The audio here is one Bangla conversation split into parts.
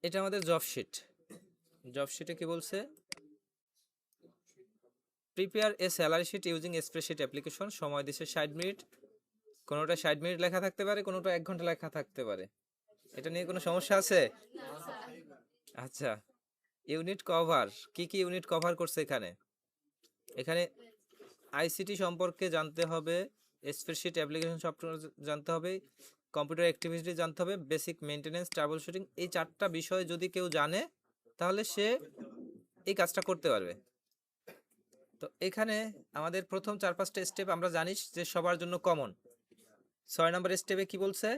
এটা আমাদের জব শিট। জব শিটে কি বলছে, prepare a salary sheet using spreadsheet application. সময় দিছে 60 মিনিট। কোনোটা 60 মিনিট লেখা থাকতে পারে, কোনোটা 1 ঘন্টা লেখা থাকতে পারে। এটা নিয়ে কোনো সমস্যা আছে? আচ্ছা, ইউনিট কভার, কি কি ইউনিট কভার করছে এখানে? এখানে আইসিটি সম্পর্কে জানতে হবে, স্প্রেডশিট অ্যাপ্লিকেশন সফটওয়্যার জানতে হবে, কম্পিউটার অ্যাক্টিভিটি জানতে হবে, বেসিক মেইনটেনেন্স, ট্রাবল শুটিং। এই 4টা বিষয় যদি কেউ জানে তাহলে সে এই কাজটা করতে পারবে। তো এখানে আমাদের প্রথম 4-5টা স্টেপ আমরা জানি যে সবার জন্য কমন। 6 নম্বর স্টেপে কি বলছে,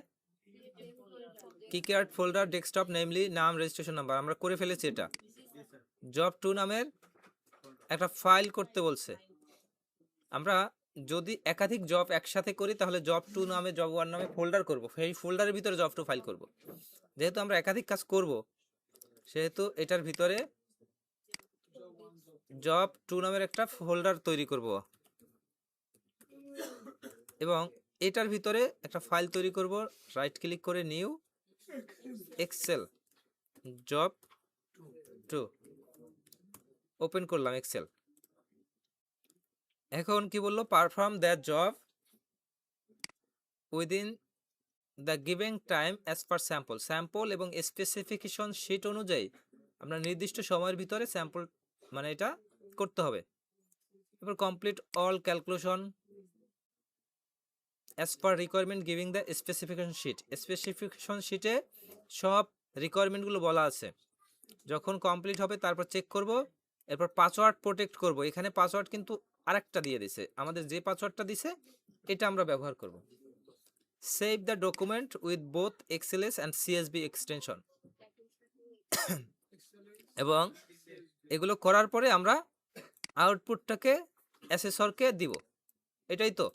কিকার্ড ফোল্ডার ডেস্কটপ নেমলি নাম রেজিস্ট্রেশন নাম্বার, আমরা করে ফেলেছি। এটা জব 2 নামের একটা ফাইল করতে বলছে। আমরা যদি একাধিক জব একসাথে করি তাহলে জব 2 নামে, জব 1 নামে ফোল্ডার করব, সেই ফোল্ডারের ভিতরে জব 2 ফাইল করব। যেহেতু আমরা একাধিক কাজ করব সেহেতু এটার ভিতরে জব 2 নামের একটা ফোল্ডার তৈরি করব এবং এটার ভিতরে একটা ফাইল তৈরি করব। রাইট ক্লিক করে নিউ এক্সেল জব 2 ওপেন করলাম এক্সেল। এখন কি বললো, perform that job within the given time as per sample. Sample এবং স্পেসিফিকেশন শিট অনুযায়ী আমরা নির্দিষ্ট সময়ের ভিতরে স্যাম্পল মানে এটা করতে হবে। এরপর complete all calculation as per requirement giving the specification sheet. Specification শিটে সব রিকোয়ারমেন্টগুলো বলা আছে। যখন কমপ্লিট হবে তারপর চেক করব। এরপর পাসওয়ার্ড প্রোটেক্ট করব। এখানে পাসওয়ার্ড কিন্তু আরেকটা দিয়ে দিছে, আমাদের যে পাসওয়ার্ডটা দিছে এটা আমরা ব্যবহার করব। Save the document with both XLS and CSB extension. এবং এগুলো করার পরে আমরা আউটপুটটাকে অ্যাসেসরকে দিব। এটাই তো,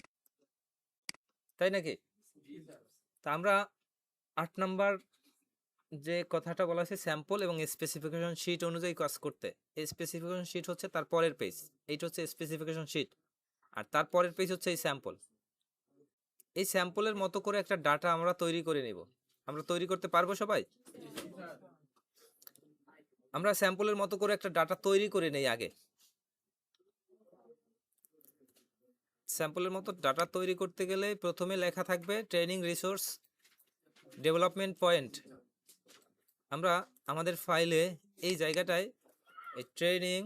তাই নাকি? তা আমরা 8 নাম্বার যে কথাটা বলা আছে, স্যাম্পল এবং স্পেসিফিকেশন শিট অনুযায়ী কাজ করতে। এই স্পেসিফিকেশন শিট হচ্ছে তার পরের পেজ, এইটা হচ্ছে স্পেসিফিকেশন শিট, আর তার পরের পেজ হচ্ছে এই স্যাম্পল। এই স্যাম্পলের মতো করে একটা ডাটা আমরা তৈরি করে নিব। আমরা তৈরি করতে পারবো সবাই? আমরা স্যাম্পলের মতো করে একটা ডাটা তৈরি করে নেই আগে। স্যাম্পলের মতো ডাটা তৈরি করতে গেলে প্রথমে লেখা থাকবে ট্রেনিং রিসোর্স ডেভেলপমেন্ট পয়েন্ট। আমরা আমাদের ফাইলে এই জায়গাটায় এই ট্রেনিং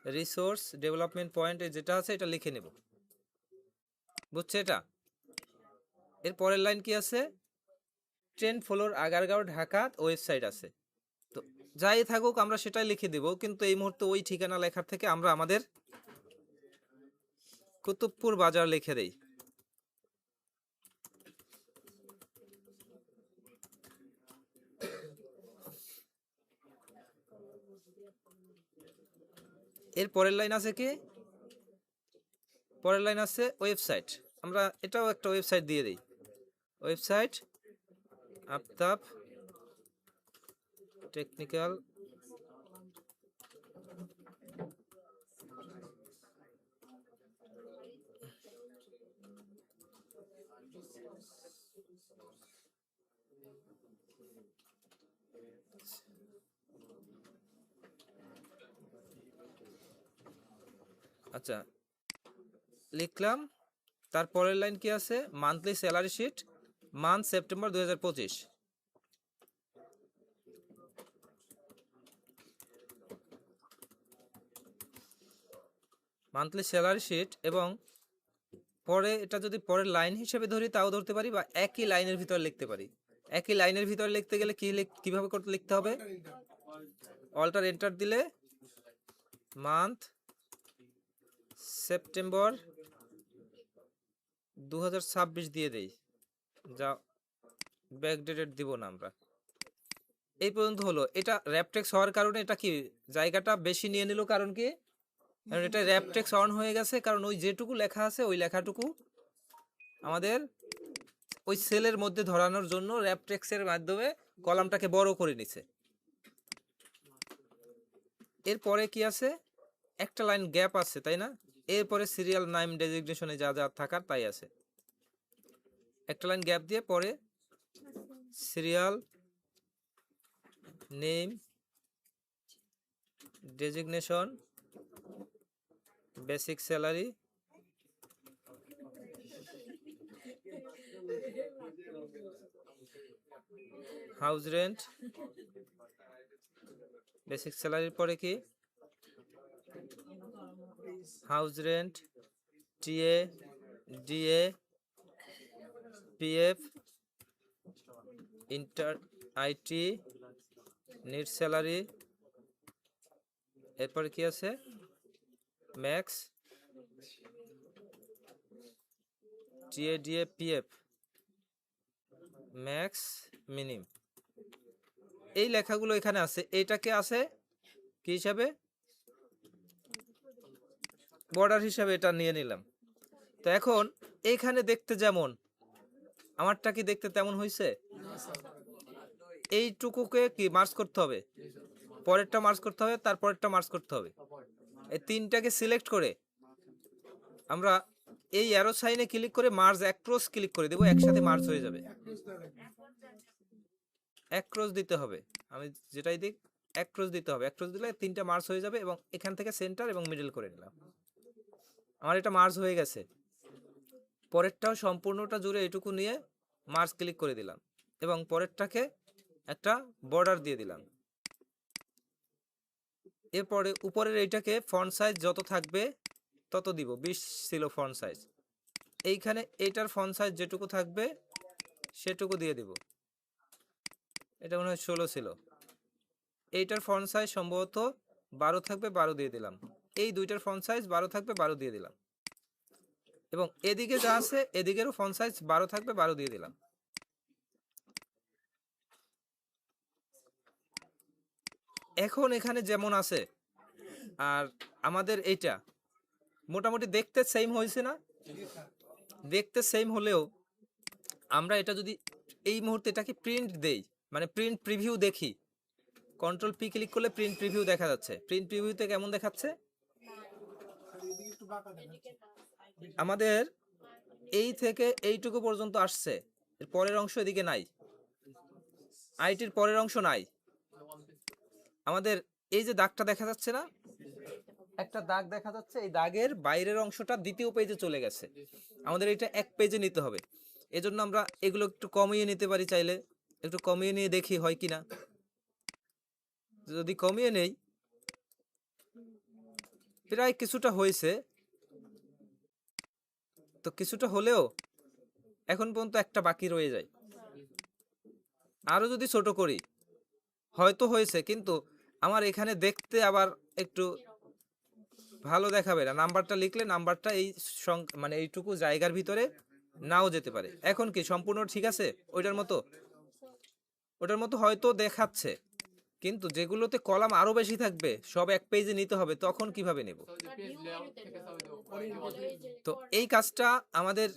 রিসোর্স ডেভেলপমেন্ট পয়েন্টে যেটা আছে এটা লিখে নেব, বুঝছে? এটা এর পরের লাইন কি আছে, trend floor Agargaon Dhaka website আছে। তো যাই থাকুক আমরা সেটাই লিখে দেব, কিন্তু এই মুহূর্তে ওই ঠিকানা লেখার থেকে আমরা আমাদের কুতুবপুর বাজার লিখে দেই। এর পরের লাইন আছে কি, পরের লাইন আছে ওয়েবসাইট। আমরা এটাও একটা ওয়েবসাইট দিয়ে দিই, ওয়েবসাইট আফতাব টেকনিক্যাল আচ্ছা লিখলাম। তারপরের লাইন কি আছে, monthly salary sheet month September 2025। Monthly salary sheet, এবং পরে এটা যদি পরের লাইন হিসেবে ধরি তাও ধরতে পারি, বা একই লাইনের ভিতরে লিখতে পারি। একই লাইনের ভিতরে লিখতে গেলে কিভাবে করতে লিখতে হবে, অল্টার এন্টার দিলে মান্থ সেপ্টেম্বর 2026 দিয়ে দেই, যা ব্যাকডেটেড দিব না আমরা। এই পর্যন্ত হলো। এটা র্যাপটেক্স হওয়ার কারণে এটা কি জায়গাটা বেশি নিয়ে নিল, কারণ কি, কারণ এটা র্যাপটেক্স অন হয়ে গেছে, কারণ ওই যেটুকু লেখা আছে ওই লেখাটুকু আমাদের ওই সেলের মধ্যে ধরানোর জন্য র্যাপটেক্সের মাধ্যমে কলামটাকে বড় করে নিছে। এরপরে কি আছে, একটা লাইন গ্যাপ আছে তাই না, এরপরে সিরিয়াল নাইম ডেজিগনেশনে যা যা থাকার তাই আছে। একটা লাইন গ্যাপ দিয়ে পরে serial name, designation, basic salary, house rent, basic স্যালারির পরে কি house rent, TA, DA, PF, inter IT, net salary, এরপরে কি আছে max, TA, DA, PF, max, minimum. এই লেখাগুলো এখানে আছে, এইটাকে আছে কি হিসাবে বর্ডার হিসাবে এটা নিয়ে নিলাম। তো এখন এইখানে দেখতে যেমন আমারটা কি দেখতে তেমন হয়েছে, এইটুকুকে কি মার্জ করতে হবে, পরেরটা মার্জ করতে হবে, তারপরেরটা মার্জ করতে হবে। এই তিনটাকে সিলেক্ট করে আমরা এই অ্যারো সাইনে ক্লিক করে মার্জ অ্যাক্রস ক্লিক করে দেবো, একসাথে মার্জ হয়ে যাবে। অ্যাক্রস দিতে হবে, আমি যেটাই দিক অ্যাক্রস দিতে হবে, অ্যাক্রস দিলে তিনটা মার্জ হয়ে যাবে এবং এখান থেকে সেন্টার এবং মিডল করে নিলাম, আমার এটা মার্জ হয়ে গেছে। পরেরটাও সম্পূর্ণটা জুড়ে এটুকু নিয়ে মার্জ ক্লিক করে দিলাম এবং পরেরটাকে একটা বর্ডার দিয়ে দিলাম। এরপরে উপরের এইটাকে ফন্ট সাইজ যত থাকবে তত দিব, 20 ছিল ফন্ট সাইজ, এইখানে এইটার ফন্ট সাইজ যেটুকু থাকবে সেটুকু দিয়ে দিব, এটা মনে হয় 16 ছিল, এইটার ফন্ট সাইজ সম্ভবত 12 থাকবে, 12 দিয়ে দিলাম। এই দুইটার ফন্ট সাইজ 12 থাকবে, 12 দিয়ে দিলাম এবং এদিকে যা আছে এদিকেরও ফন্ট সাইজ 12 থাকবে, 12 দিয়ে দিলাম। এখন এখানে যেমন আছে আর আমাদের এইটা মোটামুটি দেখতে সেম হয়েছে না, দেখতে সেম হলেও আমরা এটা যদি এই মুহূর্তে এটাকে প্রিন্ট দেই, মানে প্রিন্ট প্রিভিউ দেখি, কন্ট্রোল পি ক্লিক করলে প্রিন্ট প্রিভিউ দেখা যাচ্ছে। প্রিন্ট প্রিভিউতে কেমন দেখাচ্ছে, আমাদের এই থেকে এইটুকু পর্যন্ত আসছে, এর পরের অংশ এদিকে নাই, আইটির পরের অংশ নাই। আমাদের এই যে দাগটা দেখা যাচ্ছে না, একটা দাগ দেখা যাচ্ছে, এই দাগের বাইরের অংশটা দ্বিতীয় পেজে চলে গেছে, আমাদের এটা এক পেজে নিতে হবে। এজন্য আমরা এগুলো একটু কমিয়ে নিতে পারি, চাইলে একটু কমিয়ে নিয়ে দেখি হয় কিনা। যদি কমিয়ে নেই, প্রায় কিছুটা হয়েছে, তো কিছুটা হলেও এখন পর্যন্ত একটা বাকি রয়ে যায়। আরো যদি ছোট করি হয়তো হয়েছে, কিন্তু আমার এখানে দেখতে আবার একটু ভালো দেখাবে না, নাম্বারটা লিখলে নাম্বারটা এই মানে এইটুকু জায়গার ভিতরে নাও যেতে পারে। এখন কি সম্পূর্ণ ঠিক আছে, ওটার মতো হয়তো দেখাচ্ছে, কিন্তু যেগুলোতে কলাম আরো বেশি থাকবে সব এক পেজে নিতে হবে, তখন কিভাবে নেব? তো এই কাজটা আমাদের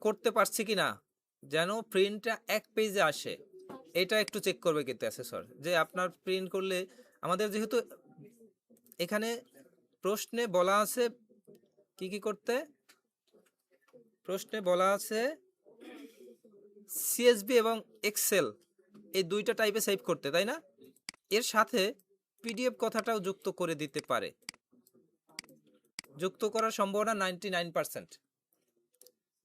করতে পারছি কিনা, যেন প্রিন্টটা এক পেজে আসে, এটা একটু চেক করবে কিন্তু অ্যাসেসর, যে আপনার প্রিন্ট করলে আমাদের যেহেতু এখানে প্রশ্নে বলা আছে কি কি করতে, প্রশ্নে বলা আছে সিএসভি এবং এক্সেল এই দুইটা টাইপে সেভ করতে, তাই না? এর সাথে পিডিএফ কথাটাও যুক্ত করে দিতে পারে, যুক্ত করার সম্ভাবনা 99%।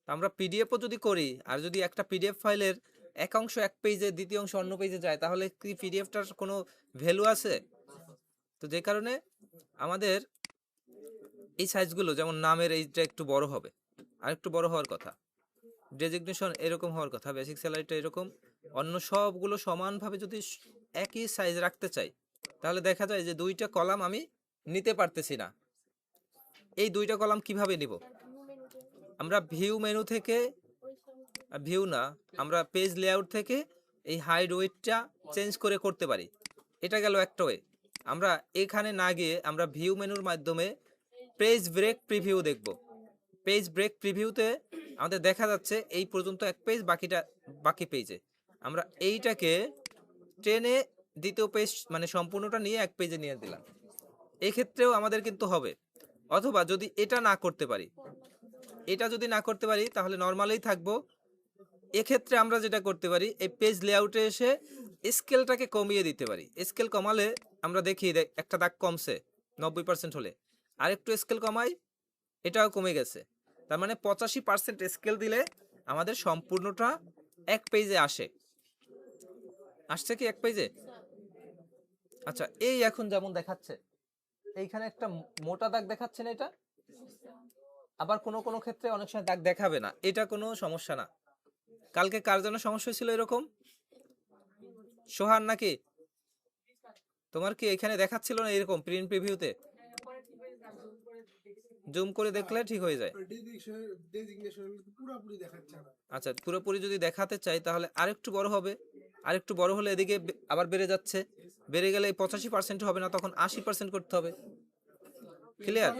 আমরা পিডিএফও যদি করি, আর যদি একটা পিডিএফ ফাইলের এক অংশ এক পেজে, দ্বিতীয় অংশ অন্য পেজে যায়, তাহলে কি পিডিএফটার কোনো ভ্যালু আছে? তো যে কারণে আমাদের এই সাইজগুলো, যেমন নামের এইটা একটু বড় হবে, আর একটু বড় হওয়ার কথা, ডেজিগনেশন এরকম হওয়ার কথা, বেসিক স্যালারিটা এরকম, অন্য সবগুলো সমানভাবে যদি একই সাইজ রাখতে চাই, তাহলে দেখা যায় যে দুইটা কলাম আমি নিতে পারতেছি না। এই দুইটা কলাম কিভাবে নিব? আমরা ভিউ মেনু থেকে, ভিউ না, আমরা পেজ লেআউট থেকে এই হাইড ওয়েটটা চেঞ্জ করে করতে পারি, এটা গেল একটা ওয়ে। আমরা এখানে না গিয়ে আমরা ভিউ মেনুর মাধ্যমে পেজ ব্রেক প্রিভিউ দেখব। পেজ ব্রেক প্রিভিউতে আমাদের দেখা যাচ্ছে এই পর্যন্ত এক পেজ, বাকি পেজে আমরা এইটাকে টেনে দ্বিতীয় পেজ মানে সম্পূর্ণটা নিয়ে এক পেজে নিয়ে দিলাম, এই ক্ষেত্রেও আমাদের কিন্তু হবে। অথবা যদি এটা না করতে পারি, তাহলে নর্মালেই থাকবো। এক্ষেত্রে আমরা যেটা করতে পারি, এই পেজ লেআউটে এসে স্কেলটাকে কমিয়ে দিতে পারি। স্কেল কমালে আমরা দেখি একটা দাগ কমছে 90% হলে, আর একটু স্কেল কমাই, এটাও কমে গেছে। তার মানে 85% স্কেল দিলে আমাদের সম্পূর্ণটা এক পেজে আসে। আসছে কি এক পেজে? আচ্ছা, এই এখন যেমন দেখাচ্ছে এইখানে একটা মোটা দাগ দেখাচ্ছে না, এটা আবার কোনো কোনো ক্ষেত্রে অনেক সময় দাগ দেখাবে না, এটা কোনো সমস্যা না। কালকে কার যেন সমস্যা ছিল এরকম? সোহান নাকি? তোমার কি এখানে দেখাচ্ছিল না এরকম প্রিন্ট প্রিভিউতে? জুম করে দেখলে ঠিক হয়ে যায়। আচ্ছা, পুরোপুরি যদি দেখাতে চাই তাহলে আরেকটু বড় হবে, আরেকটু বড় হলে এদিকে আবার বেড়ে যাচ্ছে, বেড়ে গেলে 85% হবে না, তখন 80% করতে হবে। ক্লিয়ার?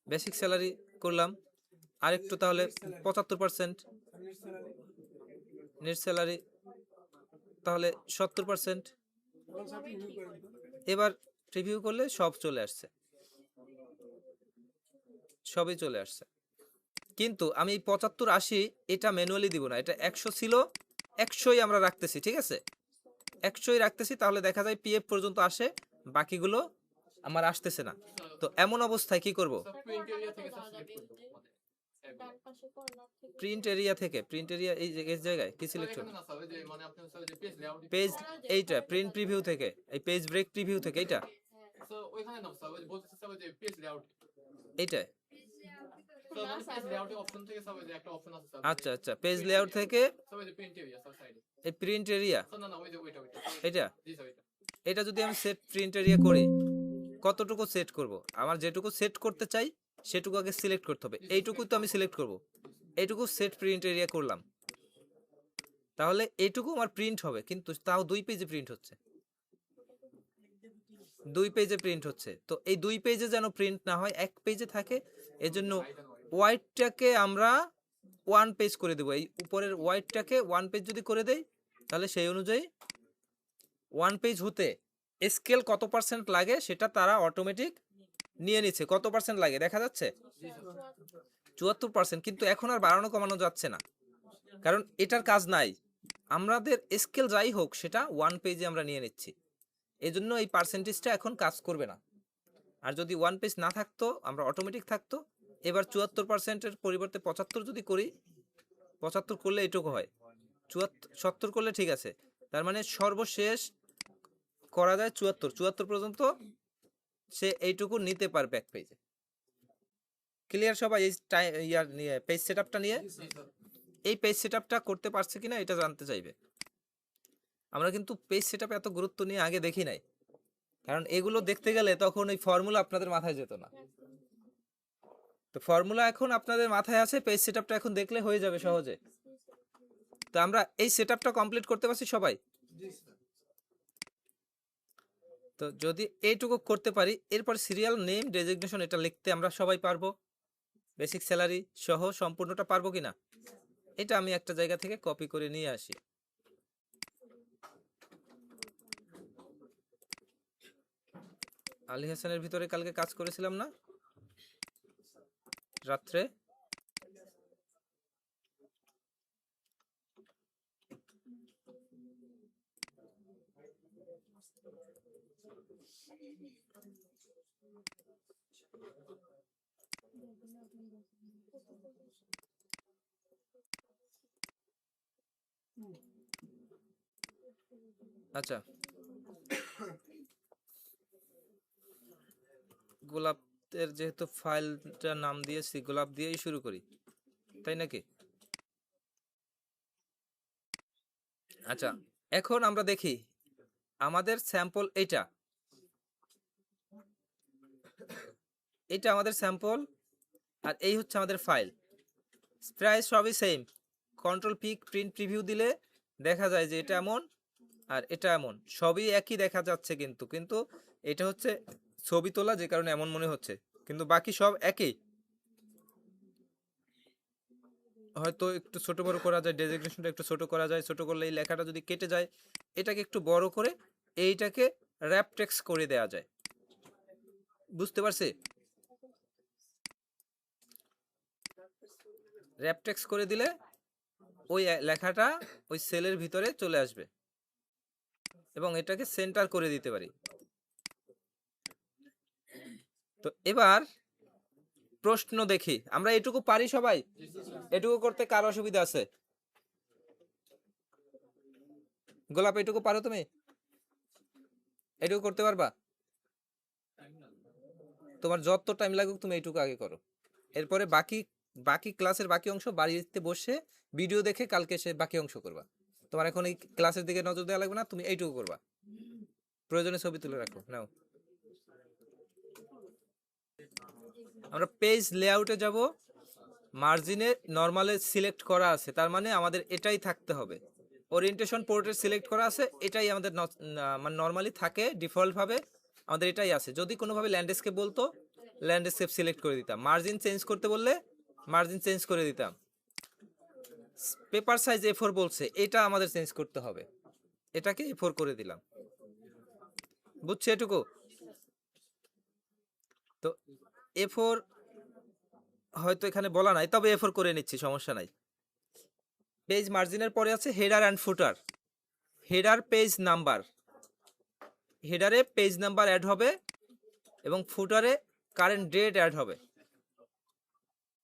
বেসিক স্যালারি করলাম, আরেকটু তাহলে 75%, নেট স্যালারি তাহলে 70%। এবার প্রিভিউ করলে সব চলে আসছে, সবই চলে আসছে। কিন্তু আমি 75-80 এটা ম্যানুয়ালি দিব না, এটা 100 ছিল, 100ই আমরা রাখতেছি, ঠিক আছে? 100ই রাখতেছি, তাহলে দেখা যায় পিএফ পর্যন্ত আসে, বাকিগুলো আমার আসতেছে না। তো এমন অবস্থায় কি করব? প্রিন্ট এরিয়া থেকে, প্রিন্ট এরিয়া এই জায়গায় কি সিলেক্ট করব? পেজ, এইটা প্রিন্ট প্রিভিউ থেকে, এই পেজ ব্রেক প্রিভিউ থেকে, এইটা এইটা আচ্ছা আচ্ছা, পেজ লেআউট থেকে এই প্রিন্ট এরিয়া, এটা এটা যদি আমি সেট প্রিন্ট এরিয়া করি, কতটুকু সেট করব? আমার যেটুকু সেট করতে চাই সেটুকু আগে সিলেক্ট করতে হবে। এইটুকু তো আমি সিলেক্ট করব, এইটুকু সেট প্রিন্ট এরিয়া করলাম, তাহলে এইটুকু আমার প্রিন্ট হবে, কিন্তু তাও 2 পেজে প্রিন্ট হচ্ছে, 2 পেজে প্রিন্ট হচ্ছে। তো এই 2 পেজে যেন প্রিন্ট না হয়, 1 পেজে থাকে, এজন্য হোয়াইটটাকে আমরা 1 পেজ করে দেবো। এই উপরের হোয়াইটটাকে 1 পেজ যদি করে দেই, তাহলে সেই অনুযায়ী 1 পেজ হতে স্কেল কত পার্সেন্ট লাগে সেটা তারা অটোমেটিক নিয়ে নিচ্ছে। কত পার্সেন্ট লাগে দেখা যাচ্ছে? 74%। কিন্তু এখন আর বাড়ানো কমানো যাচ্ছে না, কারণ এটার কাজ নাই, আমাদের স্কেল যাই হোক সেটা 1 পেজে আমরা নিয়ে নিচ্ছি, এই জন্য এই পার্সেন্টেজটা এখন কাজ করবে না। আর যদি 1 পেজ না থাকতো, আমরা অটোমেটিক থাকতো। এবার 74%-এর পরিবর্তে 75 যদি করি, 75 করলে এটুকু হয়, 70 করলে ঠিক আছে। তার মানে সর্বশেষ করা যায় 74 পর্যন্ত সে এইটুকু নিতে পারবে এক পেজে। ক্লিয়ার সবাই এই ইয়ার নিয়ে, পেজ সেটআপটা নিয়ে? এই পেজ সেটআপটা করতে পারছে কিনা এটা জানতে চাইবে। আমরা কিন্তু পেজ সেটআপে এত গুরুত্ব নিয়ে আগে দেখি নাই, কারণ এগুলো দেখতে গেলে তখন এই ফর্মুলা আপনাদের মাথায় যেত না। তো ফর্মুলা এখন আপনাদের মাথায় আছে, পেজ সেটআপটা এখন দেখলে হয়ে যাবে সহজে। তো আমরা এই সেটআপটা কমপ্লিট করতে পারছি সবাই? তো যদি এইটুকু করতে পারি, এরপর সিরিয়াল নেম ডেজিগনেশন এটা লিখতে আমরা সবাই পারবো, বেসিক স্যালারি সহ সম্পূর্ণটা পারবো কিনা, এটা আমি একটা জায়গা থেকে কপি করে নিয়ে আসি। আলী হাসানের ভিতরে কালকে কাজ করেছিলাম না রাত্রে? আচ্ছা, গোলাপের যেহেতু ফাইলটা নাম দিয়েছি, গোলাপ দিয়েই শুরু করি, তাই নাকি? আচ্ছা, এখন আমরা দেখি আমাদের স্যাম্পল এটা, এটা আমাদের স্যাম্পল, আর এই হচ্ছে আমাদের ফাইল। প্রায় সবই same. Control P print preview দিলে দেখা যায় যে এটা এমন আর এটা এমন, সবই একই দেখা যাচ্ছে, কিন্তু কিন্তু এটা হচ্ছে ছবি তোলা, যে কারণে এমন মনে হচ্ছে, কিন্তু বাকি সব একই। হয়তো একটু ছোট বড় করা যায়, ডেজিগনেশনটা একটু ছোট করা যায়, ছোট করলে এই লেখাটা যদি কেটে যায় এটাকে একটু বড় করে এইটাকে র্যাপ টেক্সট করে দেওয়া যায়। বুঝতে পারছি? র্যাপ টেক্সট করে দিলে ওই লেখাটা ওই সেলের ভিতরে চলে আসবে এবং এটাকে সেন্টার করে দিতে পারি। তো এবার প্রশ্ন দেখি, আমরা এটুকু পারি সবাই? এটুকু করতে কার অসুবিধা আছে? গোলাপ এটুকু পারো তুমি? এটুকু করতে পারবা? তোমার যত টাইম লাগুক তুমি এইটুকু আগে করো, এরপরে বাকি বাকি ক্লাসের বাকি অংশ বাড়িতে বসে ভিডিও দেখে কালকে সে বাকি অংশ করবা। তোমার এখন এই ক্লাসের দিকে নজর দেওয়া লাগবে না, তুমি এইটুকু করবা, প্রয়োজনে ছবি তুলে রাখো। নাও আমরা পেজ লেআউটে যাব, মার্জিনে নরমালে সিলেক্ট করা আছে, তার মানে আমাদের এটাই থাকতে হবে। ওরিয়েন্টেশন পোর্ট্রেট সিলেক্ট করা আছে, এটাই আমাদের মানে নরমালি থাকে ডিফল্ট ভাবে, আমাদের এটাই আছে। যদি কোনোভাবে ল্যান্ডস্কেপ বলতো ল্যান্ডস্কেপ সিলেক্ট করে দিতাম, মার্জিন চেঞ্জ করতে বললে মার্জিন চেঞ্জ করে দিতাম। পেপার সাইজ A4 বলছে, এটা আমাদের চেঞ্জ করতে হবে, এটাকে A4 করে দিলাম। বুঝছো এটুকু? তো A4 হয়তো এখানে বলা নাই, তবে A4 করে নিচ্ছি, সমস্যা নাই। পেজ মার্জিনের পরে আছে header and footer. Header page number, হেডারে পেজ নাম্বার অ্যাড হবে এবং ফুটারে কারেন্ট ডেট অ্যাড হবে।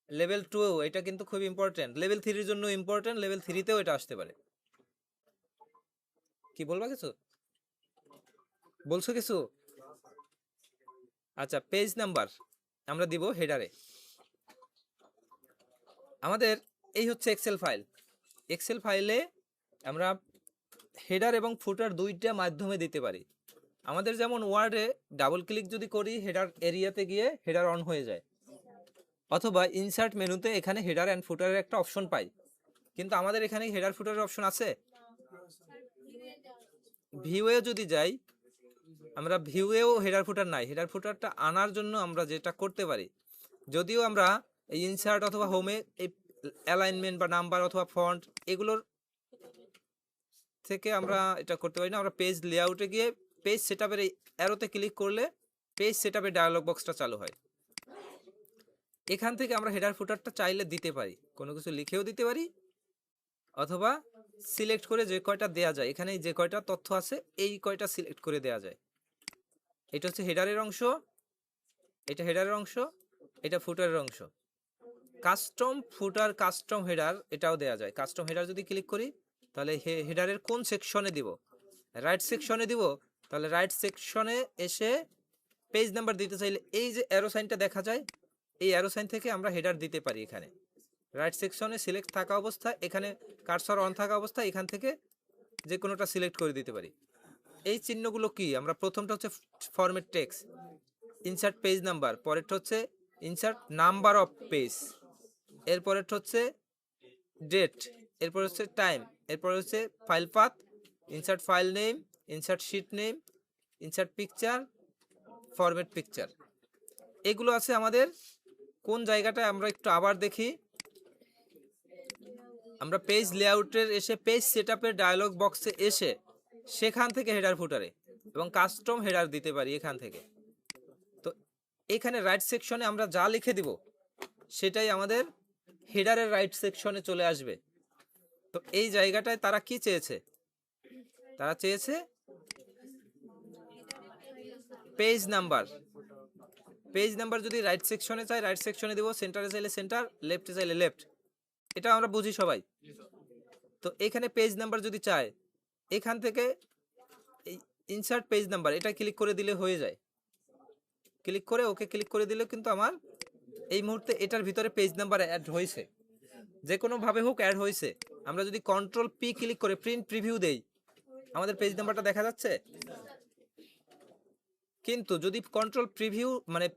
লেভেল 2 এটা কিন্তু খুব ইম্পর্টেন্ট, লেভেল 3 এর জন্য ইম্পর্টেন্ট, লেভেল 3 তেও এটা আসতে পারে। কি বলবা কিছু? বলছো কিছু? আচ্ছা, পেজ নাম্বার আমরা দিব হেডারে। আমাদের এই হচ্ছে এক্সেল ফাইল। এক্সেল ফাইলে আমরা হেডার এবং ফুটার দুইটা মাধ্যমে দিতে পারি। আমাদের যেমন ওয়ার্ডে ডাবল ক্লিক যদি করি হেডার এরিয়াতে গিয়ে হেডার অন হয়ে যায়, অথবা ইনসার্ট মেনুতে এখানে হেডার অ্যান্ড ফুটারের একটা অপশন পাই, কিন্তু আমাদের এখানে হেডার ফুটারের অপশন আছে? ভিউয়ে যদি যাই, আমরা ভিউয়েও হেডার ফুটার নাই। হেডার ফুটারটা আনার জন্য আমরা যেটা করতে পারি, যদিও আমরা এই ইনসার্ট অথবা হোমে এই অ্যালাইনমেন্ট বা নাম্বার অথবা ফন্ট এগুলোর থেকে আমরা এটা করতে পারি না, আমরা পেজ লেআউটে গিয়ে পেজ সেটআপের এই অ্যারোতে ক্লিক করলে পেজ সেটআপের ডায়লগ বক্সটা চালু হয়। এখান থেকে আমরা হেডার ফুটারটা চাইলে দিতে পারি, কোনো কিছু লিখেও দিতে পারি, অথবা সিলেক্ট করে যে কয়টা দেয়া যায়, এখানে যে কয়টা তথ্য আছে এই কয়টা সিলেক্ট করে দেয়া যায়। এটা হচ্ছে হেডারের অংশ, এটা হেডারের অংশ, এটা ফুটারের অংশ। কাস্টম ফুটার, কাস্টম হেডার এটাও দেয়া যায়। কাস্টম হেডার যদি ক্লিক করি তাহলে হেডারের কোন সেকশনে দিব, রাইট সেকশনে দিব, তাহলে রাইট সেকশনে এসে পেজ নাম্বার দিতে চাইলে এই যে অ্যারো সাইনটা দেখা যায়, এই অ্যারো সাইন থেকে আমরা হেডার দিতে পারি। এখানে রাইট সেকশনে সিলেক্ট থাকা অবস্থায়, এখানে কার্সর অন থাকা অবস্থায় এখান থেকে যে কোনোটা সিলেক্ট করে দিতে পারি। এই চিহ্নগুলো কি, আমরা প্রথমটা হচ্ছে format text, insert page number, পরেরটা হচ্ছে ইনসার্ট নাম্বার অফ পেজ, এরপরেরটা হচ্ছে ডেট, এরপর হচ্ছে টাইম, এরপর হচ্ছে file path, insert file name, insert sheet name, insert picture, format picture. এগুলো আছে আমাদের কোন জায়গাটায় আমরা একটু আবার দেখি। আমরা পেজ লেআউটের এসে পেজ সেটআপের ডায়লগ বক্সে এসে সেখান থেকে হেডার ফুটারে এবং কাস্টম হেডার দিতে পারি এখান থেকে। তো এখানে রাইট সেকশনে আমরা যা লিখে দিব সেটাই আমাদের হেডারের রাইট সেকশনে চলে আসবে। তো এই জায়গাটায় তারা কি চেয়েছে, তারা চেয়েছে পেজ নাম্বার। পেজ নাম্বার যদি রাইট সেকশনে চাই রাইট সেকশনে দিব, সেন্টারে চাইলে সেন্টার, লেফটে চাইলে লেফট, এটা আমরা বুঝি সবাই। তো এখানে পেজ নাম্বার যদি চায় এখান থেকে এই ইনসার্ট পেজ নাম্বার এটা ক্লিক করে দিলে হয়ে যায়। ক্লিক করে ওকে ক্লিক করে দিলে কিন্তু আমার এই মুহূর্তে এটার ভিতরে পেজ নাম্বার অ্যাড হয়েছে, যে কোনো ভাবে হোক অ্যাড হয়েছে। আমরা যদি কন্ট্রোল পি ক্লিক করে প্রিন্ট প্রিভিউ দেই আমাদের পেজ নাম্বারটা দেখা যাচ্ছে। কিন্তু যদি কন্ট্রোল প্রিভিউ মানে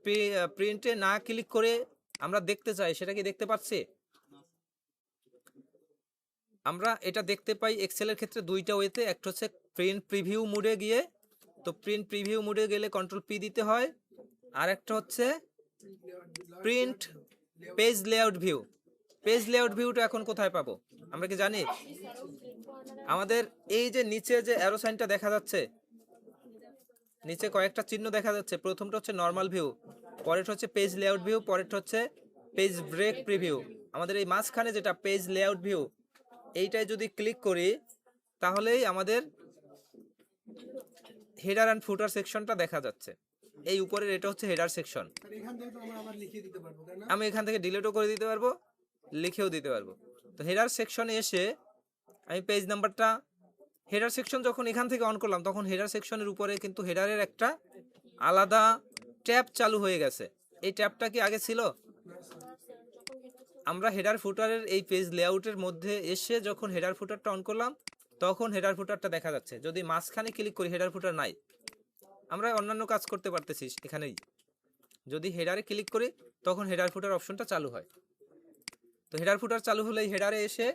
প্রিন্টে না ক্লিক করে আমরা দেখতে চাই, সেটা কি দেখতে পাচ্ছি? আমরা এটা দেখতে পাই এক্সেলের ক্ষেত্রে দুইটা ওয়েতে, একটা হচ্ছে প্রিন্ট প্রিভিউ মোডে গিয়ে, তো প্রিন্ট প্রিভিউ মোডে গেলে কন্ট্রোল পি দিতে হয়, আর একটা হচ্ছে print page layout view. Page layout ভিউটা এখন কোথায় পাবো আমরা কি জানি? আমাদের এই যে নিচে যে অ্যারো সাইনটা দেখা যাচ্ছে, নিচে কয়েকটা চিহ্ন দেখা যাচ্ছে, প্রথমটা হচ্ছে নর্মাল ভিউ, পরেরটা হচ্ছে পেজ লেআউট ভিউ, পরেরটা হচ্ছে পেজ ব্রেক প্রিভিউ। আমাদের এই মাঝখানে যেটা পেজ লেআউট ভিউ, এইটাই যদি ক্লিক করি তাহলেই আমাদের হেডার অ্যান্ড ফুটার সেকশনটা দেখা যাচ্ছে। এই উপরের এটা হচ্ছে হেডার সেকশন। আমি এখান থেকে ডিলিটও করে দিতে পারবো, লিখেও দিতে পারবো। তো হেডার সেকশনে এসে আমি পেজ নাম্বারটা, হেডার সেকশন যখন এখান থেকে অন করলাম তখন হেডার সেকশনের উপরে কিন্তু হেডারের একটা আলাদা ট্যাব চালু হয়ে গেছে। এই ট্যাবটা কি আগে ছিল? আমরা হেডার ফুটারের এই পেজ লেআউটের মধ্যে এসে যখন হেডার ফুটারটা অন করলাম তখন হেডার ফুটারটা দেখা যাচ্ছে। যদি মাঝখানে ক্লিক করি হেডার ফুটার নাই, আমরা অন্যান্য কাজ করতে পারতেছি এখানেই। যদি হেডারে ক্লিক করি তখন হেডার ফুটার অপশনটা চালু হয়। তো হেডার ফুটার চালু হলেই হেডারে এসে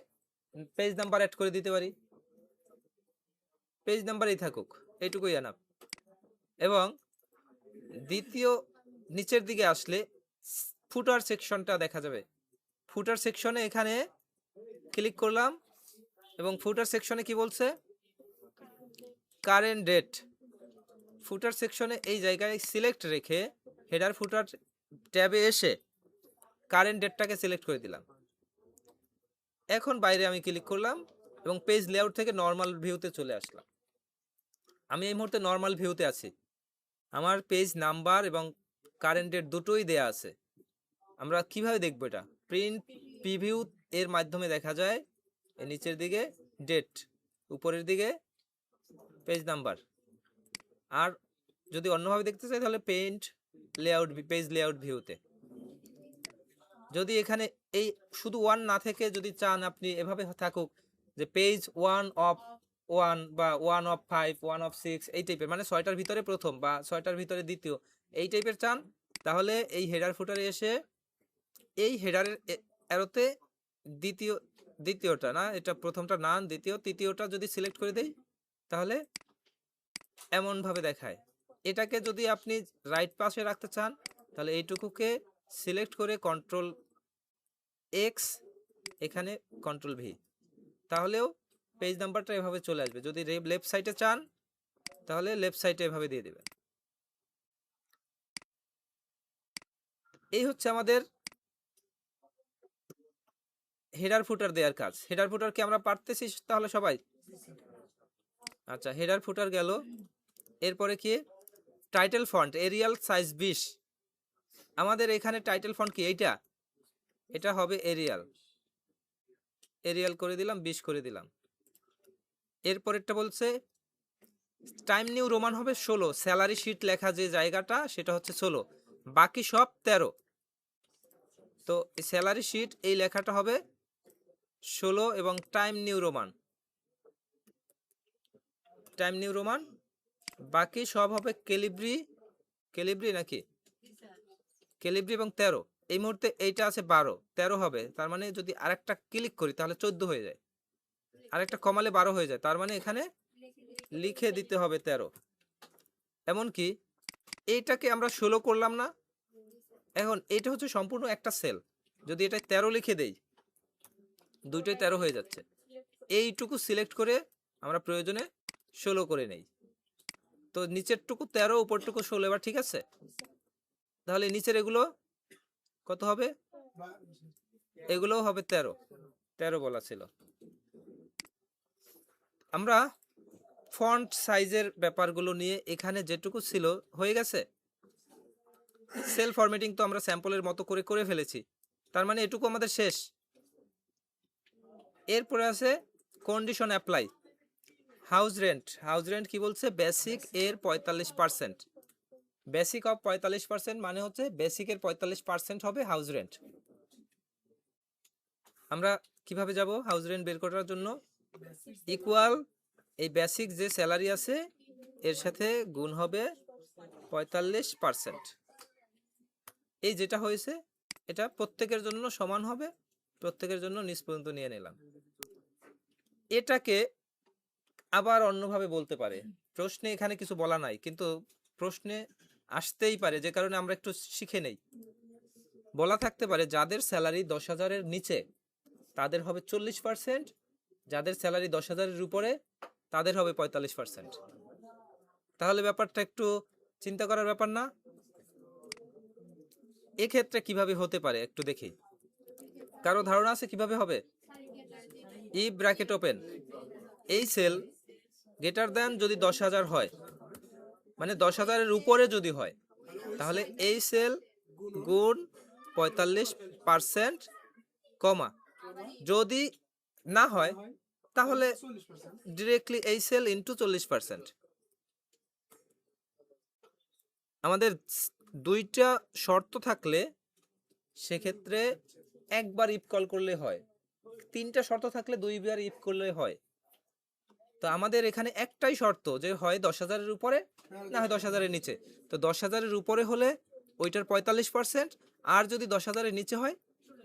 পেজ নাম্বার অ্যাড করে দিতে পারি, পেজ নাম্বারই থাকুক, এইটুকুই আনাপ। এবং দ্বিতীয় নিচের দিকে আসলে ফুটার সেকশনটা দেখা যাবে। ফুটার সেকশনে এখানে ক্লিক করলাম এবং ফুটার সেকশনে কি বলছে, কারেন্ট ডেট। ফুটার সেকশনে এই জায়গায় সিলেক্ট রেখে হেডার ফুটার ট্যাবে এসে কারেন্ট ডেটটাকে সিলেক্ট করে দিলাম। এখন বাইরে আমি ক্লিক করলাম এবং পেজ লেআউট থেকে নর্মাল ভিউতে চলে আসলাম। আমি এই মুহূর্তে নর্মাল ভিউতে আছি। আমার পেজ নাম্বার এবং কারেন্ট ডেট দুটোই দেয়া আছে। আমরা কিভাবে দেখব এটা? প্রিন্ট প্রিভিউ এর মাধ্যমে দেখা যায়। এর নিচের দিকে ডেট, উপরের দিকে পেজ নাম্বার। আর যদি অন্যভাবে দেখতে চাই তাহলে পেজ লেআউট ভিউতে। যদি এখানে এই শুধু 1 না থেকে যদি চান আপনি এভাবে থাকুক যে পেজ 1 অফ 1 বা 1 অফ 5, 1 অফ 6 এই টাইপের, মানে 6টার ভিতরে প্রথম বা 6টার ভিতরে দ্বিতীয়, এই টাইপের চান, তাহলে এই হেডার ফুটারে এসে এই হেডারের অ্যারোতে দ্বিতীয়টা না, এটা প্রথমটা না, দ্বিতীয় তৃতীয়টা যদি সিলেক্ট করে দেই তাহলে এমন ভাবে দেখায়। এটাকে যদি আপনি রাইট পাশে রাখতে চান তাহলে এইটুকুকে সিলেক্ট করে কন্ট্রোল এক্স, এখানে কন্ট্রোল ভি, তাহলেও পেজ নাম্বারটা এভাবে চলে আসবে। যদি লেফট সাইডে চান তাহলে লেফট সাইডে এভাবে দিয়ে দেবেন। এই হচ্ছে আমাদের হেডার ফুটার দেওয়ার কাজ। হেডার ফুটার কি আমরা পারতেছি তাহলে সবাই? আচ্ছা, হেডার ফুটার গেল। এরপরে কি টাইটেল ফন্ট এরিয়াল সাইজ 20। আমাদের এখানে টাইটেল ফন্ট কি এইটা? এটা হবে এরিয়াল করে দিলাম, 20 করে দিলাম। এরপরেরটা বলছে টাইম নিউ রোমান হবে 16। স্যালারি শিট লেখা যে জায়গাটা সেটা হচ্ছে 16, বাকি সব 13। তো স্যালারি শিট এই লেখাটা হবে 16 এবং টাইম নিউ রোমান, বাকি সব হবে ক্যালিব্রি নাকি ক্যালিব্রি এবং 13। এই মুহূর্তে এইটা আছে 12, 13 হবে। তার মানে যদি আরেকটা ক্লিক করি তাহলে 14 হয়ে যায়, আরেকটা কমালে 12 হয়ে যায়। তার মানে এখানে লিখে দিতে হবে 13। এমনকি এইটাকে আমরা 16 করলাম না, এখন এটা হচ্ছে সম্পূর্ণ একটা সেল, যদি এটা 13 লিখে দেই দুইটাই 13 হয়ে যাচ্ছে। এইটুকু সিলেক্ট করে আমরা প্রয়োজনে 16 করে নেই। তো নিচেরটুকু 13, উপরটুকু 16। এবার ঠিক আছে, তাহলে নিচের এগুলো কত হবে? এগুলোও হবে 13 বলা ছিল। আমরা ফন্ট সাইজের ব্যাপারগুলো নিয়ে এখানে যেটুকু ছিল হয়ে গেছে। সেল ফরম্যাটিং তো আমরা স্যাম্পলের মতো করে ফেলেছি, তার মানে এটুকু আমাদের শেষ। এরপরে আছে কন্ডিশন অ্যাপ্লাই। হাউস রেন্ট কি বলছে? বেসিক এর 45%। বেসিক অফ 45% মানে হচ্ছে বেসিকের 45% হবে হাউস রেন্ট। আমরা কিভাবে যাব হাউস রেন্ট বের করার জন্য? ইকুয়াল এই বেসিক যে স্যালারি আছে এর সাথে গুণ হবে 45%। এই যেটা হয়েছে এটা প্রত্যেকের জন্য সমান হবে, প্রত্যেকের জন্য নিচ পর্যন্ত নিয়ে নিলাম। এটাকে আবার অন্যভাবে বলতে পারে, প্রশ্নে এখানে কিছু বলা নাই কিন্তু প্রশ্নে আসতেই পারে, যে কারণে আমরা একটু শিখে নেই। বলা থাকতে পারে যাদের স্যালারি 10,000-এর নিচে তাদের হবে 40%, যাদের স্যালারি 10,000-এর উপরে তাদের হবে 45%। তাহলে ব্যাপারটা একটু চিন্তা করার ব্যাপার না? এক্ষেত্রে কিভাবে হতে পারে একটু দেখি, কারো ধারণা আছে কিভাবে হবে? ই ব্র্যাকেট ওপেন, এই সেল গ্রেটার দ্যান যদি 10,000 হয়, মানে 10,000-এর উপরে যদি হয়, তাহলে এই সেল গুণ 45%, কমা যদি না হয় তাহলে ডিরেক্টলি এই সেল ইন্টু 40%। আমাদের দুইটা শর্ত থাকলে সেক্ষেত্রে একবার ইফ কল করলে হয়, তিনটা শর্ত থাকলে দুইবার ইফ করলে হয়। তো আমাদের এখানে একটাই শর্ত, যে হয় 10,000-এর উপরে না হয় 10,000-এর নিচে। তো 10,000-এর উপরে হলে ওইটার 45%, আর যদি 10,000-এর নিচে হয়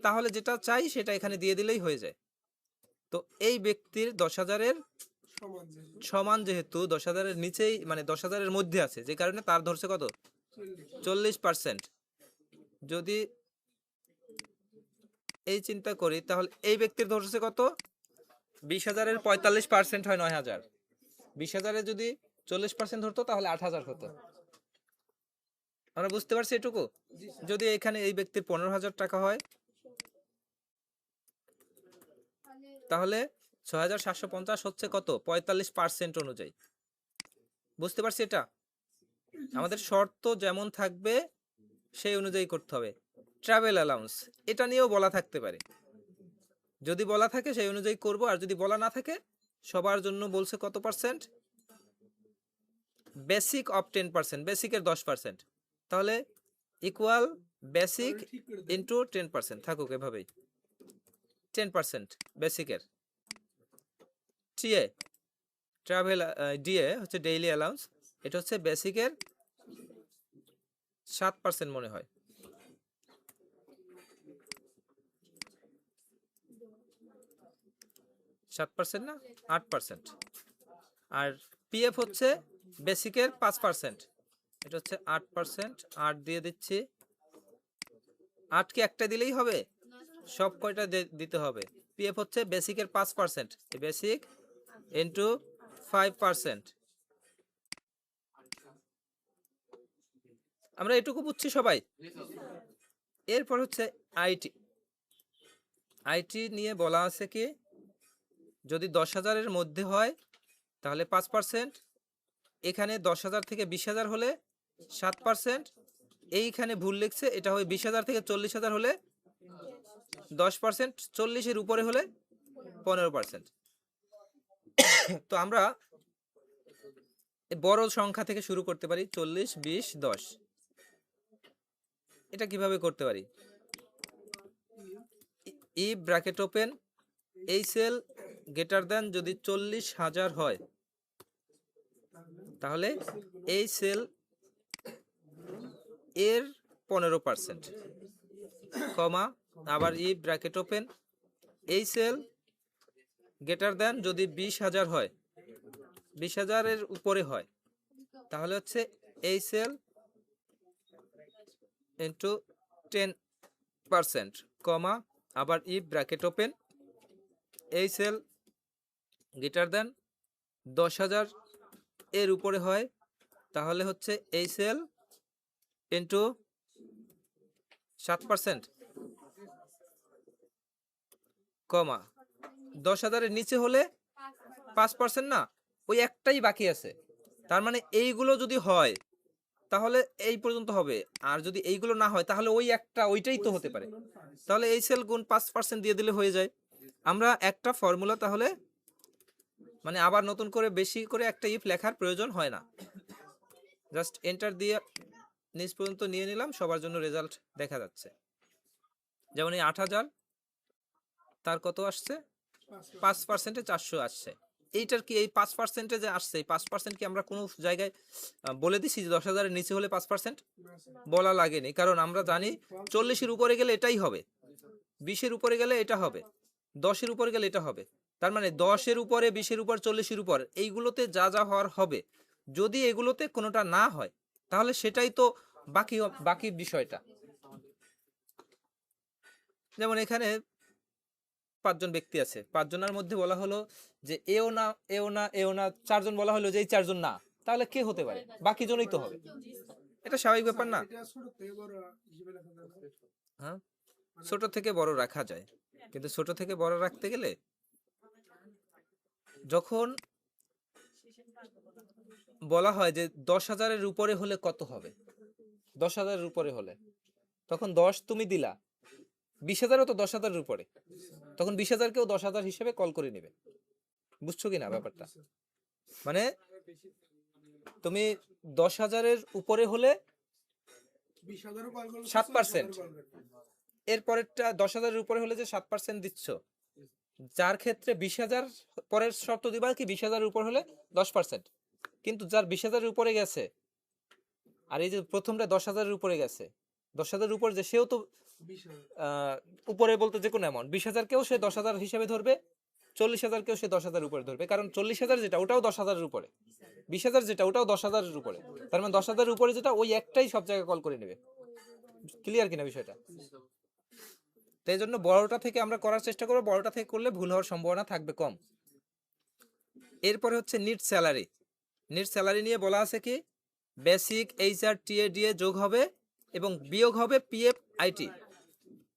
তাহলে যেটা চাই সেটা এখানে দিয়ে দিলেই হয়ে যায়। তো এই ব্যক্তির 10,000-এর সমান, যেহেতু 10,000-এর নিচেই মানে 10,000-এর মধ্যে আছে, যে কারণে তার ধরছে কত 40%। যদি এই চিন্তা করি তাহলে এই ব্যক্তির ধরছে কত, 20,000-এর 45% হয় 9,000, 20,000-এর যদি 40% ধরতো তাহলে 8,000 হতো। আমরা বুঝতে পারছি এটুকু। যদি এখানে এই ব্যক্তির 15,000 টাকা হয় তাহলে 6,750 হচ্ছে কত 45% অনুযায়ী। বুঝতে পারছি এটা। আমাদের শর্ত যেমন থাকবে সেই অনুযায়ী করতে হবে। ট্রাভেল অ্যালাউন্স, এটা নিয়েও বলা থাকতে পারে, যদি বলা থাকে সেই অনুযায়ী করব, আর যদি বলা না থাকে সবার জন্য বলছে কত পার্সেন্ট, বেসিক অফ 10%, বেসিকের 10%, তাহলে ইকুয়াল বেসিক ইন্টু 10% থাকুক এভাবেই, 10% বেসিকের। টিএ ট্রাভেল, ডিএ হচ্ছে ডেইলি অ্যালাউন্স, এটা হচ্ছে বেসিকের 7% মনে হয়, 7% না 8%। আর পিএফ হচ্ছে বেসিকের 5%, এটা হচ্ছে 8%, 8 দিয়ে দিচ্ছি। 8 কি একটা দিলেই হবে, সব কয়টা দিতে হবে। পিএফ হচ্ছে বেসিকের 5%, বেসিক ইন্টু 5%। আমরা এটুকু বুঝছি সবাই। এরপর হচ্ছে আইটি। আইটি নিয়ে বলা আছে কি, যদি 10,000-এর মধ্যে হয় তাহলে 5%, এখানে 10,000 থেকে 20,000 হলে 7%, এইখানে ভুল লিখছে, এটা হয় 20,000 থেকে 40,000 হলে 10%, 40-এর উপরে হলে 15%। তো আমরা বড় সংখ্যা থেকে শুরু করতে পারি, 40, 20, 10। এটা কিভাবে করতে পারি, ই ব্র্যাকেট ওপেন, এই সেল গ্রেটার দ্যান যদি 40,000 হয় তাহলে এই সেল এর 15%, কমা আবার ই ব্র্যাকেট ওপেন, এই সেল গ্রেটার দ্যান যদি 20,000 হয়, 20,000-এর উপরে হয় তাহলে হচ্ছে এই সেল ইন্টু 10%, কমা আবার ই ব্র্যাকেট ওপেন, এই সেল গ্রেটার দ্যান 10,000 এর উপরে হয় তাহলে হচ্ছে এই সেল ইন্টু 7%, কমা 10,000-এর নিচে হলে 5%, না ওই একটাই বাকি আছে, তার মানে এইগুলো যদি হয় তাহলে এই পর্যন্ত হবে, আর যদি এইগুলো না হয় তাহলে ওই একটা, ওইটাই তো হতে পারে, তাহলে এই সেল গুণ 5% দিয়ে দিলে হয়ে যায়। আমরা একটা ফর্মুলা তাহলে মানে আবার নতুন করে বেশি করে একটা ইফ লেখার প্রয়োজন হয় না, জাস্ট এন্টার দিয়ে নিচ পর্যন্ত নিয়ে নিলাম, সবার জন্য রেজাল্ট দেখা যাচ্ছে। যেমন এই 8,000 তার কত আসছে, 5%-এ 400 আসছে। এইটার কি এই 5%-এ যে আসছে, এই 5% কি আমরা কোনো জায়গায় বলে দিছি যে 10,000-এর নিচে হলে 5%? বলা লাগেনি, কারণ আমরা জানি 40-এর উপরে গেলে এটাই হবে, 20-এর উপরে গেলে এটা হবে, 10-এর উপরে গেলে এটা হবে। তার মানে 10-এর উপরে, 20-এর উপর, 40-এর উপর, এইগুলোতে যা যা হওয়ার হবে, যদি এগুলোতে কোনোটা না হয় তাহলে সেটাই তো বাকি বাকি বিষয়টা। যেমন এখানে 5 জন ব্যক্তি আছে, 5 জনের মধ্যে বলা হলো যে এও না, এও না, এও না, 4 জন বলা হলো যে এই 4 জন না, তাহলে কে হতে পারে, বাকি জনই তো হবে। এটা স্বাভাবিক ব্যাপার না? হ্যাঁ, ছোট থেকে বড় রাখা যায়, কিন্তু ছোট থেকে বড় রাখতে গেলে যখন বলা হয় যে 10,000-এর উপরে হলে কত হবে, 10,000-এর উপরে হলে, তখন 10 তুমি দিলা, 20,000ও তো 10,000-এর উপরে, তখন 20,000-কেও 10,000 হিসেবে কল করে নিবে। বুঝছো কিনা ব্যাপারটা? মানে তুমি 10,000-এর উপরে হলে 7%, এরপরেরটা 10,000-এর উপরে হলে যে 7% দিচ্ছ, যার ক্ষেত্রে 20,000 পরের শর্ত দিবা কি 20,000-এর উপর হলে 10%, কিন্তু যার 20,000-এর উপরে গেছে, আর এই যে প্রথমটা 10,000-এর উপরে গেছে, 10,000-এর উপরে যে সেও তো উপরে বলতে যে কোনো অ্যামাউন্ট, 20,000-কেও সে 10,000 হিসেবে ধরবে, 40,000-কেও সে 10,000 উপরে ধরবে, কারণ 40,000 যেটা ওটাও 10,000-এর উপরে, 20,000 যেটা ওটাও 10,000-এর উপরে, তার মানে 10,000-এর উপরে যেটা ওই একটাই সব জায়গায় কল করে নেবে। ক্লিয়ার কিনা বিষয়টা? তাই জন্য বড়টা থেকে আমরা করার চেষ্টা করবো, বড়টা থেকে করলে ভুল হওয়ার সম্ভাবনা থাকবে কম। এরপরে হচ্ছে নিট স্যালারি। নিট স্যালারি নিয়ে বলা আছে কি বেসিক HRTA যোগ হবে এবং বিয়োগ হবে PFIT,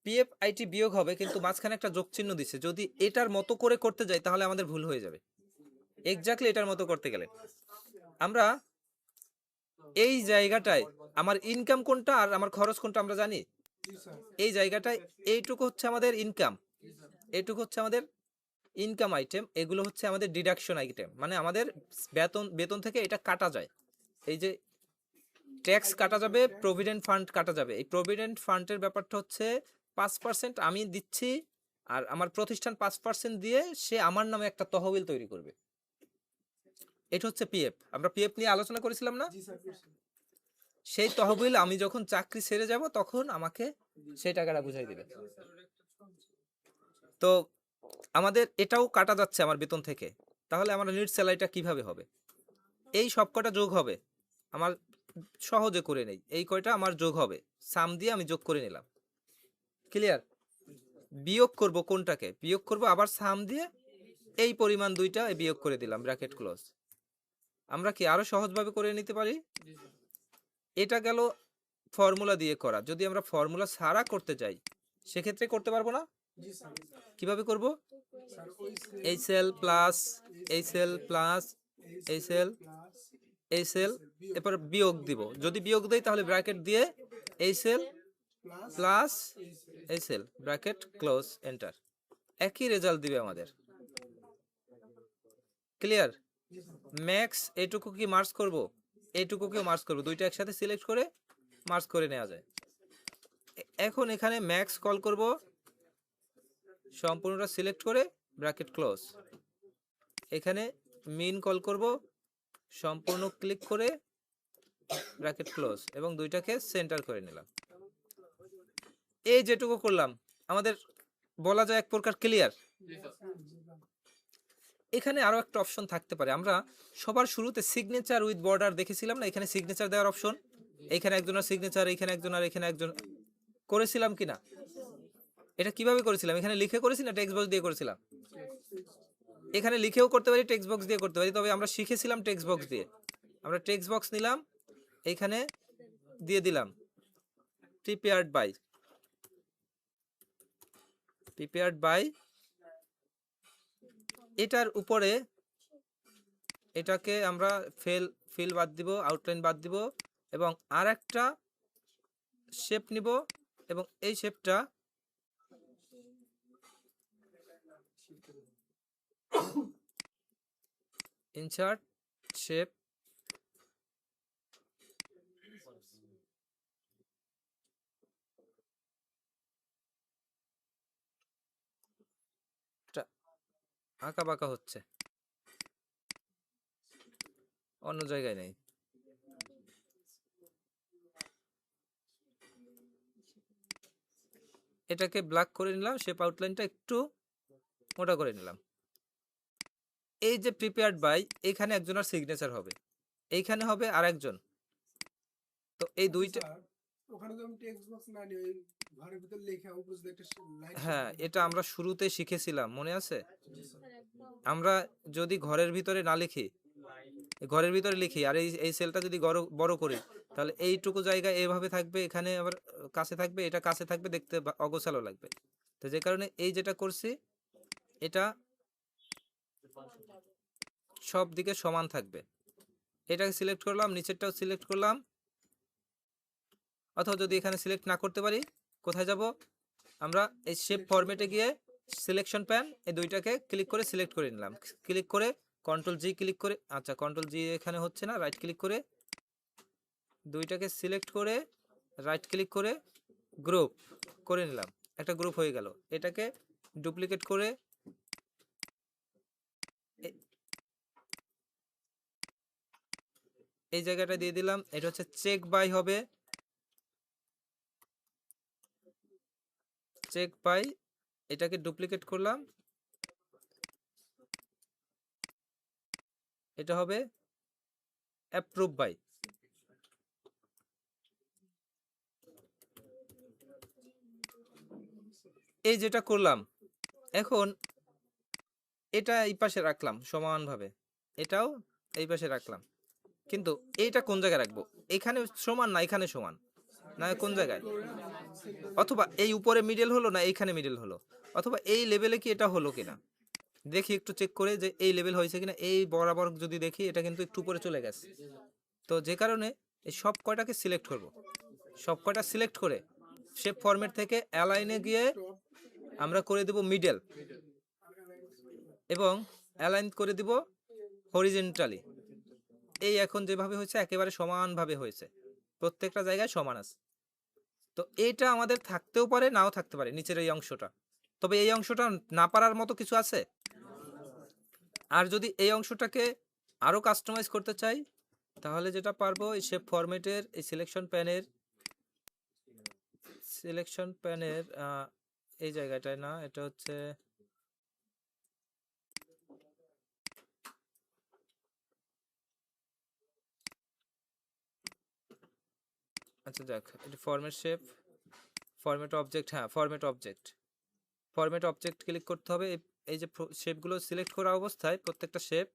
PFIT বিয়োগ হবে, কিন্তু মাঝখানে একটা যোগ চিহ্ন দিছে, যদি এটার মতো করে করতে যাই তাহলে আমাদের ভুল হয়ে যাবে। এক্স্যাক্টলি এটার মতো করতে গেলে আমরা এই জায়গাটায় আমার ইনকাম কোনটা আর আমার খরচ কোনটা আমরা জানি। এই জায়গাটায় এইটুকু হচ্ছে আমাদের ইনকাম, এইটুকু হচ্ছে আমাদের ইনকাম আইটেম, এগুলো হচ্ছে আমাদের ডিডাকশন আইটেম, মানে আমাদের বেতন থেকে এটা কাটা যায়। এই যে ট্যাক্স কাটা যাবে, প্রভিডেন্ট ফান্ড কাটা যাবে। এই প্রভিডেন্ট ফান্ডের ব্যাপারটা হচ্ছে 5% আমি দিচ্ছি, আর আমার প্রতিষ্ঠান 5% দিয়ে সে আমার নামে একটা তহবিল তৈরি করবে। এটা হচ্ছে পিএফ। আমরা পিএফ নিয়ে আলোচনা করেছিলাম না? সেই তহবিল আমি যখন চাকরি ছেড়ে যাব তখন আমাকে সেই টাকাটা বুঝাই দিবে। তো আমাদের এটাও কাটা যাচ্ছে আমার বেতন থেকে, তাহলে আমার নিট স্যালারিটা কিভাবে হবে? এই সব কটা যোগ হবে, আমার সহজে করে নেই, এই কয়টা আমার যোগ হবে, সাম দিয়ে আমি যোগ করে নিলাম। ক্লিয়ার? বিয়োগ করব কোনটাকে? বিয়োগ করব আবার সাম দিয়ে, এই পরিমাণ দুইটা বিয়োগ করে দিলাম, ব্র্যাকেট ক্লোজ। আমরা কি আরো সহজভাবে করে নিতে পারি? এটা গেল ফর্মুলা দিয়ে করা। যদি আমরা ফর্মুলা ছাড়া করতে চাই সেক্ষেত্রে করতে পারবো না? কিভাবে করব? HL plus HL plus HL HL, এরপর বিয়োগ দিব। যদি বিয়োগ দেই তাহলে ব্র্যাকেট দিয়ে HL plus HL, bracket close, enter. একই রেজাল্ট দিবে আমাদের। ক্লিয়ার? ম্যাক্স এইটুকু কি মার্জ করব, এইটুকুকেও মার্জ করব, দুইটা একসাথে সিলেক্ট করে মার্জ করে নেওয়া যায়। এখন এখানে ম্যাক্স কল করব, সম্পূর্ণটা সিলেক্ট করে ব্র্যাকেট ক্লোজ। এখানে মিন কল করব, সম্পূর্ণ ক্লিক করে ব্র্যাকেট ক্লোজ, এবং দুইটাকে সেন্টার করে নিলাম। এই যেটুকু করলাম আমাদের বলা যায় এক প্রকার ক্লিয়ার। এখানে আরো একটা অপশন থাকতে পারে, আমরা সবার শুরুতে সিগনেচার উইথ বর্ডার দেখেছিলাম না? এখানে সিগনেচার দেওয়ার অপশন, এখানে একজনের সিগনেচার, এখানে একজন, আর এখানে একজন, করেছিলাম কিনা? এটা কিভাবে করেছিলাম? এখানে লিখে করেছি না টেক্সট বক্স দিয়ে করেছিলাম? এখানে লিখেও করতে পারি, টেক্সট বক্স দিয়ে করতে পারি, তবে আমরা শিখেছিলাম টেক্সট বক্স দিয়ে। আমরা টেক্সট বক্স নিলাম, এইখানে দিয়ে দিলাম প্রিপেয়ার্ড বাই, এটার উপরে এটাকে আমরা ফিল বাদ দিব, আউটলাইন বাদ দিব, এবং আর একটা শেপ নিব, এবং এই শেপটা ইনসার্ট শেপ, আঁকা বাঁকা হচ্ছে, অন্য জায়গায় নেই। এটাকে ব্ল্যাক করে নিলাম, শেপ আউটলাইনটা একটু মোটা করে নিলাম। এই যে প্রিপেয়ার্ড বাই, এখানে একজনের সিগনেচার হবে, এইখানে হবে আর একজন। তো এই দুইটা, ওখানে তো আমি টেক্সট বক্স না নিয়ে ওই ঘরের ভিতর লেখা উপরে যে একটা লাইন। হ্যাঁ, এটা আমরা শুরুতে শিখেছিলাম, মনে আছে? আমরা যদি ঘরের ভিতরে না লিখি, ঘরের ভিতরে লিখি, আর এই সেলটা যদি বড় করি, তাহলে এইটুকু জায়গা এইভাবে থাকবে, এখানে আবার কাছে থাকবে, এটা কাছে থাকবে, দেখতে অগোছালো লাগবে। তো যে কারণে এই যেটা করছি, এটা সব দিকে সমান থাকবে। এটাকে সিলেক্ট করলাম, নিচেরটাও সিলেক্ট করলাম, অথবা যদি এখানে সিলেক্ট না করতে পারি কোথায় যাব, আমরা এই শেপ ফরম্যাটে গিয়ে সিলেকশন প্যান এই দুইটাকে ক্লিক করে সিলেক্ট করে নিলাম। ক্লিক করে কন্ট্রোল জি ক্লিক করে, আচ্ছা কন্ট্রোল জি এখানে হচ্ছে না, রাইট ক্লিক করে দুইটাকে সিলেক্ট করে রাইট ক্লিক করে গ্রুপ করে নিলাম, একটা গ্রুপ হয়ে গেল। এটাকে ডুপ্লিকেট করে এই জায়গাটা দিয়ে দিলাম। এটা হচ্ছে চেক বাই হবে, চেক বাই, এটাকে ডুপ্লিকেট করলাম, এটা হবে অ্যাপ্রুভ বাই। এই যেটা করলাম, এখন এটা এই পাশে রাখলাম সমানভাবে, এটাও এই পাশে রাখলাম, কিন্তু এইটা কোন জায়গায় রাখবো? এখানে সমান না এখানে সমান, না কোন জায়গায়? অথবা এই উপরে মিডল হলো না এইখানে মিডল হলো, অথবা এই লেভেলে কি এটা হলো কিনা দেখি, একটু চেক করে যে এই লেভেল হয়েছে কিনা। এই বরাবর যদি দেখি এটা কিন্তু একটু উপরে চলে গেছে, তো যে কারণে এই সব কয়টাকে সিলেক্ট করব। সব কয়টা সিলেক্ট করে শেপ ফরম্যাট থেকে অ্যালাইনে গিয়ে আমরা করে দেব মিডল, এবং অ্যালাইন করে দিব হরিজেন্টালি। এই এখন যেভাবে হয়েছে একেবারে সমানভাবে হয়েছে, প্রত্যেকটা জায়গায় সমান আছে। তো এইটা আমাদের থাকতেও পারে নাও থাকতে পারে নিচের এই অংশটা, তবে এই অংশটা না পারার মতো কিছু আছে। আর যদি এই অংশটাকে আরো কাস্টমাইজ করতে চাই তাহলে যেটা পারবো, এই শেপ ফরম্যাটের এই সিলেকশন প্যানের এই জায়গাটায় না, এটা হচ্ছে আচ্ছা যাক, এটা ফরম্যাট শেপ, ফরম্যাট অবজেক্ট, হ্যাঁ ফরম্যাট অবজেক্ট ক্লিক করতে হবে। এই যে শেপগুলো সিলেক্ট করা অবস্থায়, প্রত্যেকটা শেপ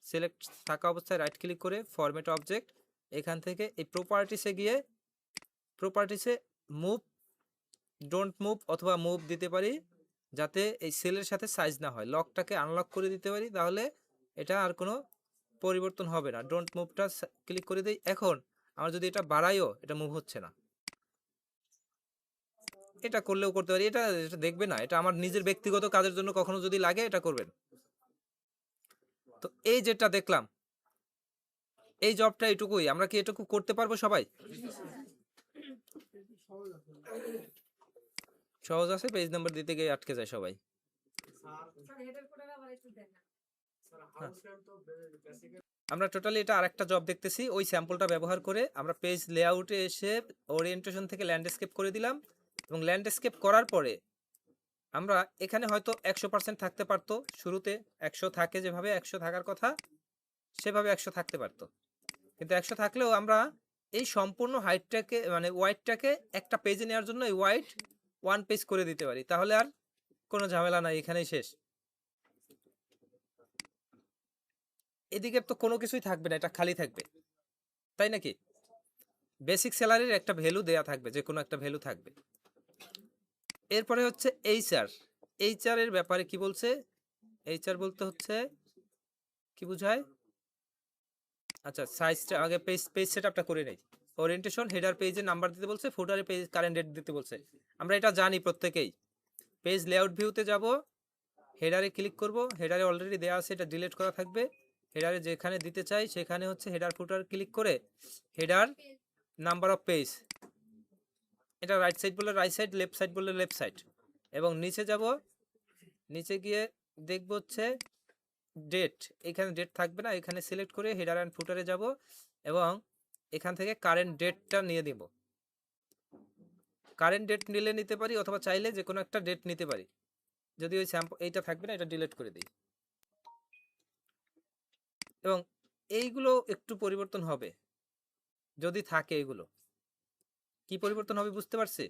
সিলেক্ট থাকা অবস্থায় রাইট ক্লিক করে ফরম্যাট অবজেক্ট, এখান থেকে এই প্রপার্টিসে গিয়ে প্রপার্টিসে মুভ, ডোন্ট মুভ অথবা মুভ দিতে পারি, যাতে এই সেলের সাথে সাইজ না হয়। লকটাকে আনলক করে দিতে পারি, তাহলে এটা আর কোনো পরিবর্তন হবে না। ডোন্ট মুভটা ক্লিক করে দিই। এখন আমার যদি এটা বাড়াইও এটা মুভ হচ্ছে না, এটা করলেও করতে পারি। এটা দেখবে না, এটা আমার নিজের ব্যক্তিগত কাজের জন্য কখনো যদি লাগে এটা করবেন। তো এই যেটা দেখলাম, এই জবটা এইটুকুই। আমরা কি এটুকু করতে পারবো সবাই? সহজ আছে, পেজ নাম্বার দিতে গিয়ে আটকে যায় সবাই। আমরা টোটালি এটা আরেকটা জব দেখতেছি, ওই স্যাম্পলটা ব্যবহার করে আমরা পেজ লেআউটে এসে ওরিয়েন্টেশন থেকে ল্যান্ডস্কেপ করে দিলাম, এবং ল্যান্ডস্কেপ করার পরে আমরা এখানে হয়তো 100% থাকতে পারতো, শুরুতে 100 থাকে, যেভাবে 100 থাকার কথা সেভাবে 100 থাকতে পারতো, কিন্তু 100 থাকলেও আমরা এই সম্পূর্ণ হাইটটাকে মানে ওয়াইডটাকে একটা পেজে নেওয়ার জন্য এই ওয়াইড ওয়ান পেজ করে দিতে পারি, তাহলে আর কোনো ঝামেলা নাই, এখানেই শেষ। এদিকে তো কোনো কিছুই থাকবে না, এটা খালি থাকবে, তাই নাকি? বেসিক স্যালারির একটা ভ্যালু দেয়া থাকবে, যে কোনো একটা ভ্যালু থাকবে। এরপরে হচ্ছে এইচআর। এইচআর এর ব্যাপারে কি বলছে? এইচআর বলতে হচ্ছে কি বোঝায়? আচ্ছা সাইজটা আগে পেজ সেটআপটা করে নেই। ওরিয়েন্টেশন, হেডার পেজে নাম্বার দিতে বলছে, ফুটারে পেজ কারেন্ট ডেট দিতে বলছে। আমরা এটা জানি প্রত্যেকেই। পেজ লেআউট ভিউতে যাব, হেডারে ক্লিক করব, হেডারে অলরেডি দেওয়া আছে, এটা ডিলিট করা থাকবে। হেডারে যেখানে দিতে চাই সেখানে হচ্ছে হেডার ফুটার ক্লিক করে হেডার নাম্বার অফ পেজ, এটা রাইট সাইড বললে রাইট সাইড, লেফট সাইড বললে লেফট সাইড, এবং নিচে যাব, নিচে গিয়ে দেখব হচ্ছে ডেট, এখানে ডেট থাকবে না, এখানে সিলেক্ট করে হেডার অ্যান্ড ফুটারে যাব, এবং এখান থেকে কারেন্ট ডেটটা নিয়ে দিব। কারেন্ট ডেট নিলে নিতে পারি, অথবা চাইলে যে কোনো একটা ডেট নিতে পারি। যদি ওই স্যাম্পল এইটা থাকবে না, এটা ডিলিট করে দিই। এবং এইগুলো একটু পরিবর্তন হবে যদি থাকে। এগুলো কি পরিবর্তন হবে বুঝতে পারছি?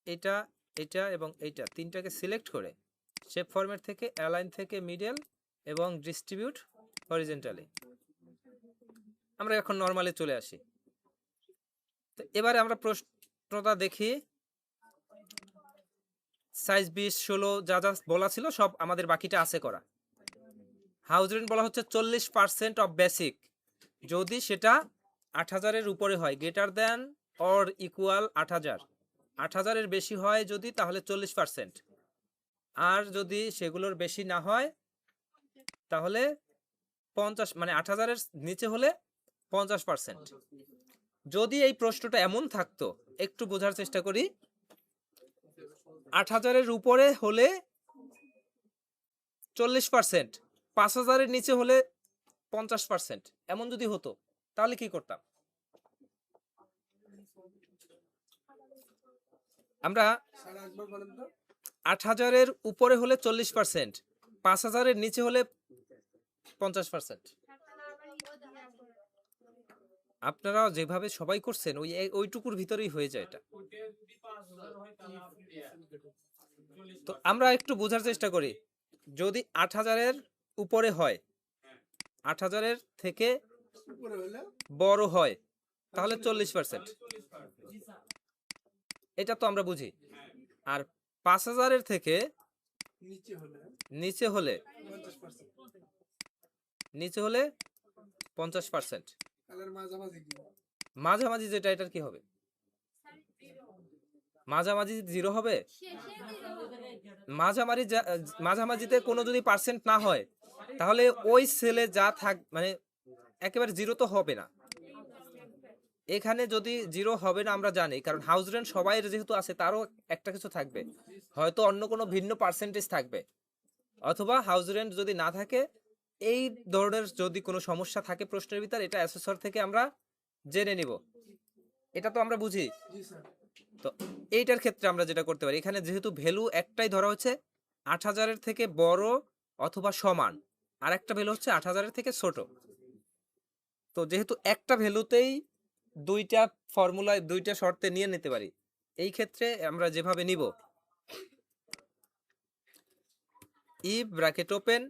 এটা, এটা এবং এইটা তিনটাকে সিলেক্ট করে শেপ ফরম্যাট থেকে অ্যালাইন থেকে মিডল এবং ডিস্ট্রিবিউট হরিজেন্টালি, আমরা এখন নরমালে চলে আসি। তো এবারে আমরা প্রশ্নটা দেখি, সাইজ 20, 16 যা যা বলা ছিল সব আমাদের বাকিটা আছে করা। হাউস রেন্ট বলা হচ্ছে 40% অফ বেসিক, যদি সেটা 8,000-এর উপরে হয়, গ্রেটার দেন অর ইকুয়াল 8,000, 8,000-এর বেশি হয় যদি, তাহলে 40%, আর যদি সেগুলোর বেশি না হয় তাহলে 50, মানে 8,000-এর নিচে হলে 50%। যদি এই প্রশ্নটা এমন থাকতো, একটু বোঝার চেষ্টা করি, 8,000-এর উপরে হলে 40%, 5,000-এর নিচে হলে 50%, এমন যদি হতো তাহলে কি করতাম? আমরা স্যার একবার বলেন তো। 8,000-এর উপরে হলে 40%, 5,000-এর নিচে হলে 50%। আপনারা যেভাবে সবাই করছেন ওইটুকুর ভিতরেই হয়ে যায় এটা। তো আমরা একটু বোঝার চেষ্টা করি, যদি 8,000-এর উপরে হয়, 8,000-এর থেকে উপরে হলে বড় হয়, তাহলে 40%, এটা তো আমরা বুঝি। আর 5,000-এর থেকে নিচে হলে নিচে হলে 50%। নিচে হলে 50%, তাহলে মাঝামাঝি কি? মাঝামাঝি যেটা, এটার কি হবে? মাঝামাঝি 0 হবে? মাঝামাঝি মাঝামাঝিতে কোনো যদি পার্সেন্ট না হয়, তাহলে ওই সেলে যা থাক, মানে একেবারে 0 তো হবে না। এখানে যদি 0 হবে না আমরা জানি, কারণ হাউস রেন্ট সবাই যেহেতু আছে, তারও একটা কিছু থাকবে, হয়তো অন্য কোনো ভিন্ন পার্সেন্টেজ থাকবে, অথবা হাউস রেন্ট যদি না থাকে, এই ধরনের যদি কোনো সমস্যা থাকে প্রশ্নের ভিতর, এটা অ্যাসেসর থেকে আমরা জেনে নিব। এটা তো আমরা বুঝি। জি স্যার। তো এইটার ক্ষেত্রে আমরা যেটা করতে পারি, এখানে যেহেতু ভ্যালু একটাই ধরা হচ্ছে, 8,000-এর থেকে বড় অথবা সমান, আর একটা ভ্যালু হচ্ছে 8,000-এর থেকে ছোট। তো যেহেতু একটা ভ্যালুতেই দুইটা ফর্মুলায় দুইটা শর্তে নিয়ে নিতে পারি, এই ক্ষেত্রে আমরা যেভাবে নিব, ইফ ব্র্যাকেট ওপেন,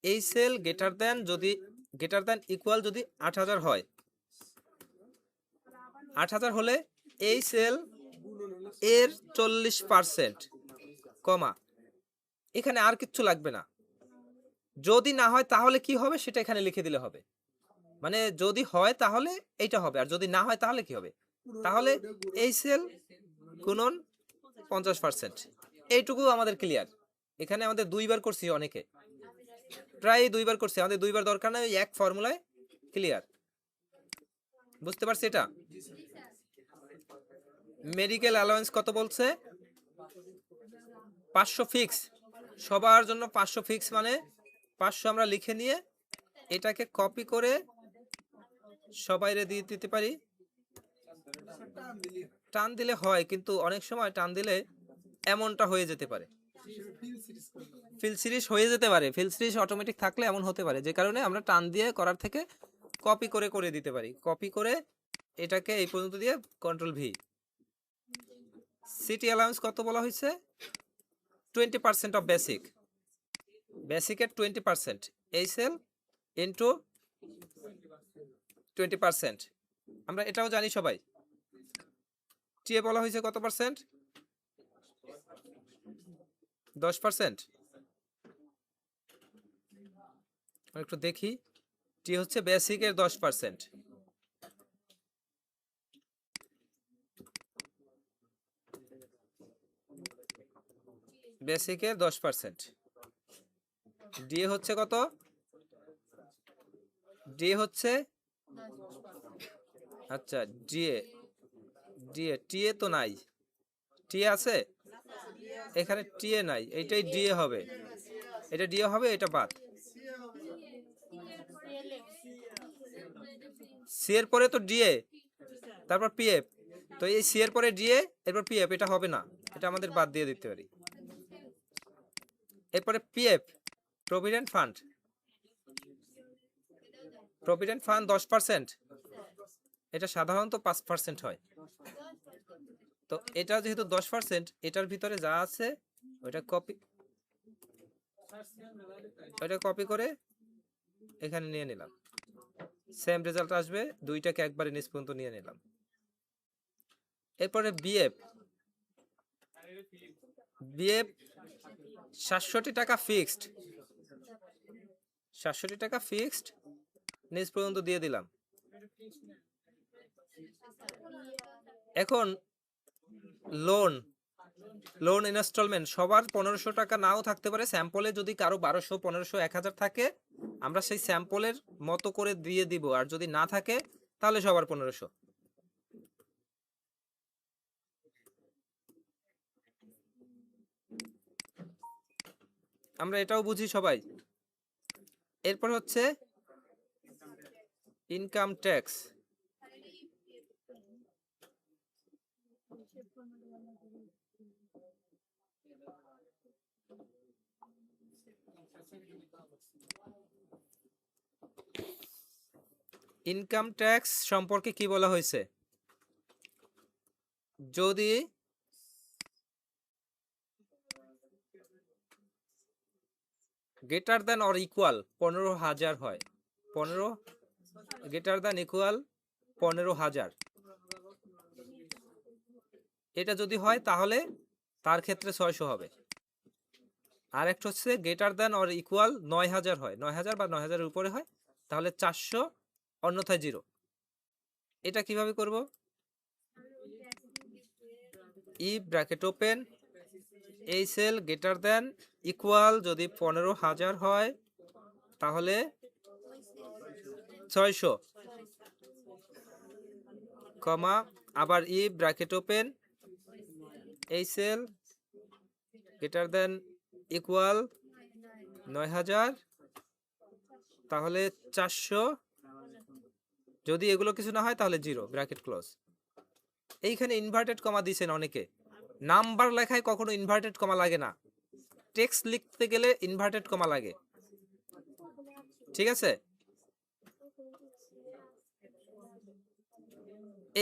এই সেল গ্রেটার দেন, যদি গ্রেটার দেন ইকুয়াল যদি 8,000 হয়, 8,000 হলে এই সেল গুণন হলে এর 40%, কমা, এখানে আর কিচ্ছু লাগবে না। যদি না হয় তাহলে কি হবে সেটা এখানে লিখে দিলে হবে, মানে যদি হয় তাহলে এইটা হবে, আর যদি না হয় তাহলে কি হবে, পুরো তাহলে ওটা গুণন এই সেল গুণন 50%, এইটুকু আমাদের ক্লিয়ার। এখানে আমাদের দুইবার করছি, অনেকে প্রায় দুইবার করছি, আমাদের দুইবার দরকার নাই, ওই এক ফর্মুলায় ক্লিয়ার। বুঝতে পারছি এটা? মেডিকেল অ্যালাউন্স কত বলছে? 500 ফিক্স, সবার জন্য 500 ফিক্স, মানে 500 আমরা লিখে নিয়ে এটাকে কপি করে সবাইরে দিয়ে দিতে পারি। টান দিলে টান দিলে হয়, কিন্তু অনেক সময় টান দিলে এমনটা হয়ে যেতে পারে, ফিল সিরিজ করতে হবে। ফিল সিরিজ হয়ে যেতে পারে, ফিল সিরিজ অটোমেটিক থাকলে এমন হতে পারে, যে কারণে আমরা টান দিয়ে করার থেকে কপি করে করে দিতে পারি, কপি করে এটাকে এই পর্যন্ত দিয়ে কন্ট্রোল ভি। সিটি অ্যালাউন্স কত বলা হয়েছে? 20% অফ বেসিক, বেসিকের 20%, এই সেল ইন্টু 20%, আমরা এটাও জানি সবাই। টিএ বলা হয়েছে কত পার্সেন্ট? 10%। একটু দেখি, টি হচ্ছে বেসিকের 10%, বেসিকের 10%, ডি হচ্ছে কত? ডি হচ্ছে, আচ্ছা ডিএ, ডিএ টিএ তো নাই, টিএ আছে এখানে, টিএ নাই, এইটাই ডিএ হবে, এটা ডিএ হবে, এটা বাদ। সি এর পরে তো ডিএ, তারপর পিএফ, তো এই সি এর পরে ডিএ, এরপর পিএফ, এটা হবে না, এটা আমাদের বাদ দিয়ে দিতে পারি। এরপরে PF, provident fund, provident fund 10%, এটা সাধারণত 5% হয়। তো এটা যেহেতু 10%, এটার ভিতরে যা আছে ওইটা কপি করে এখানে নিয়ে নিলাম, সেম রেজাল্ট আসবে, দুইটাকে একবারে নিচ পর্যন্ত নিয়ে নিলাম। এরপরে বিএফ, বিএফ ৬৭ টাকা ফিক্সড, ৬৭ টাকা ফিক্সড, নিচ পর্যন্ত দিয়ে দিলাম। এখন লোন, লোন ইনস্টলমেন্ট সবার ১৫০০ টাকা নাও থাকতে পারে। স্যাম্পলে যদি কারো ১২০০, ১৫০০, ১০০০ থাকে আমরা সেই স্যাম্পলের মতো করে দিয়ে দিব, আর যদি না থাকে তাহলে সবার ১৫০০। আমরা এটাও বুঝি সবাই। এরপর হচ্ছে ইনকাম ট্যাক্স। ইনকাম ট্যাক্স সম্পর্কে কি বলা হয়েছে? যদি গ্রেটার দ্যান অর ইকুয়াল ১৫,০০০ হয়, ১৫ গ্রেটার দ্যান ইকুয়াল ১৫,০০০, এটা যদি হয় তাহলে তার ক্ষেত্রে ৬০০ হবে। আর একটা হচ্ছে গ্রেটার দ্যান অর ইকুয়াল ৯,০০০ হয়, ৯,০০০ বা ৯,০০০-এর উপরে হয় তাহলে ৪০০, অন্যথায় 0। এটা কিভাবে করব? ই ব্র্যাকেট ওপেন, এই সেল গ্রেটার দ্যান ইকুয়াল যদি ১৫,০০০ হয় তাহলে ৬০০, কমা, আবার ই ব্র্যাকেট ওপেন, এই সেল গ্রেটার দ্যান ইকুয়াল ৯,০০০ তাহলে ৪০০, যদি এগুলো কিছু না হয় তাহলে 0, ব্র্যাকেট ক্লোজ। এইখানে ইনভার্টেড কমা দিয়েছেন অনেকে। নাম্বার লেখায় কখনো ইনভার্টেড কমা লাগে না, টেক্সট লিখতে গেলে ইনভার্টেড কমা লাগে, ঠিক আছে?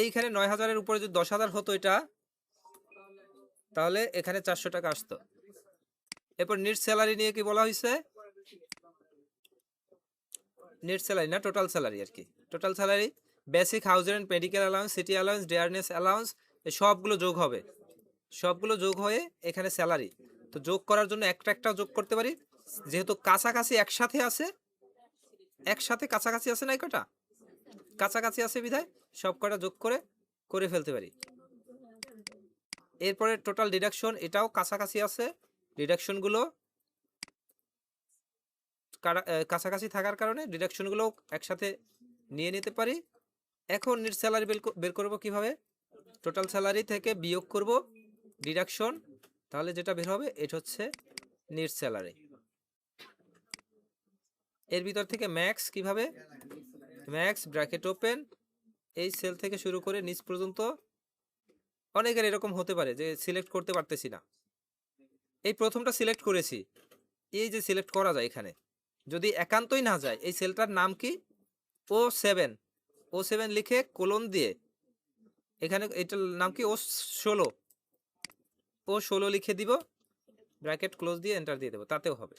এইখানে ৯,০০০-এর উপরে যদি ১০,০০০ হতো এটা, তাহলে এখানে ৪০০ টাকা আসতো। এরপর নেট স্যালারি নিয়ে কি বলা হয়েছে? নেট স্যালারি না, টোটাল স্যালারি আর কি। Total salary basic housing and medical allowance, city allowance, dearness allowance, এই সবগুলো যোগ হবে, সবগুলো যোগ হয়ে এখানে স্যালারি। তো যোগ করার জন্য একটা একটা যোগ করতে পারি, যেহেতু কাছাকাছি একসাথে আছে, একসাথে কাছাকাছি আছে না, এই কটা কাছাকাছি আছে বিধায় সব কটা যোগ করে করে ফেলতে পারি। এরপরে টোটাল ডিডাকশন, এটাও কাছাকাছি আছে, ডিডাকশনগুলো কাছাকাছি থাকার কারণে ডিডাকশনগুলো একসাথে নিয়ে নিতে পারি। এখন নেট স্যালারি বের করব কিভাবে? টোটাল স্যালারি থেকে বিয়োগ করব ডিডাকশন, তাহলে যেটা বের হবে এটা হচ্ছে নেট স্যালারি। এর ভিতর থেকে ম্যাক্স, কিভাবে? ম্যাক্স ব্র্যাকেট ওপেন, এই সেল থেকে শুরু করে নিচ পর্যন্ত। অনেকের এরকম হতে পারে যে সিলেক্ট করতে পারতেছি না, এই প্রথমটা সিলেক্ট করেছি, এই যে সিলেক্ট করা যায় এখানে, যদি একান্তই না যায় এই সেলটার নাম কি? O7, O7 লিখে কোলন দিয়ে এখানে এটার নাম কি? O16, O16 লিখে দিব, ব্র্যাকেট ক্লোজ দিয়ে এন্টার দিয়ে দেবো, তাতেও হবে।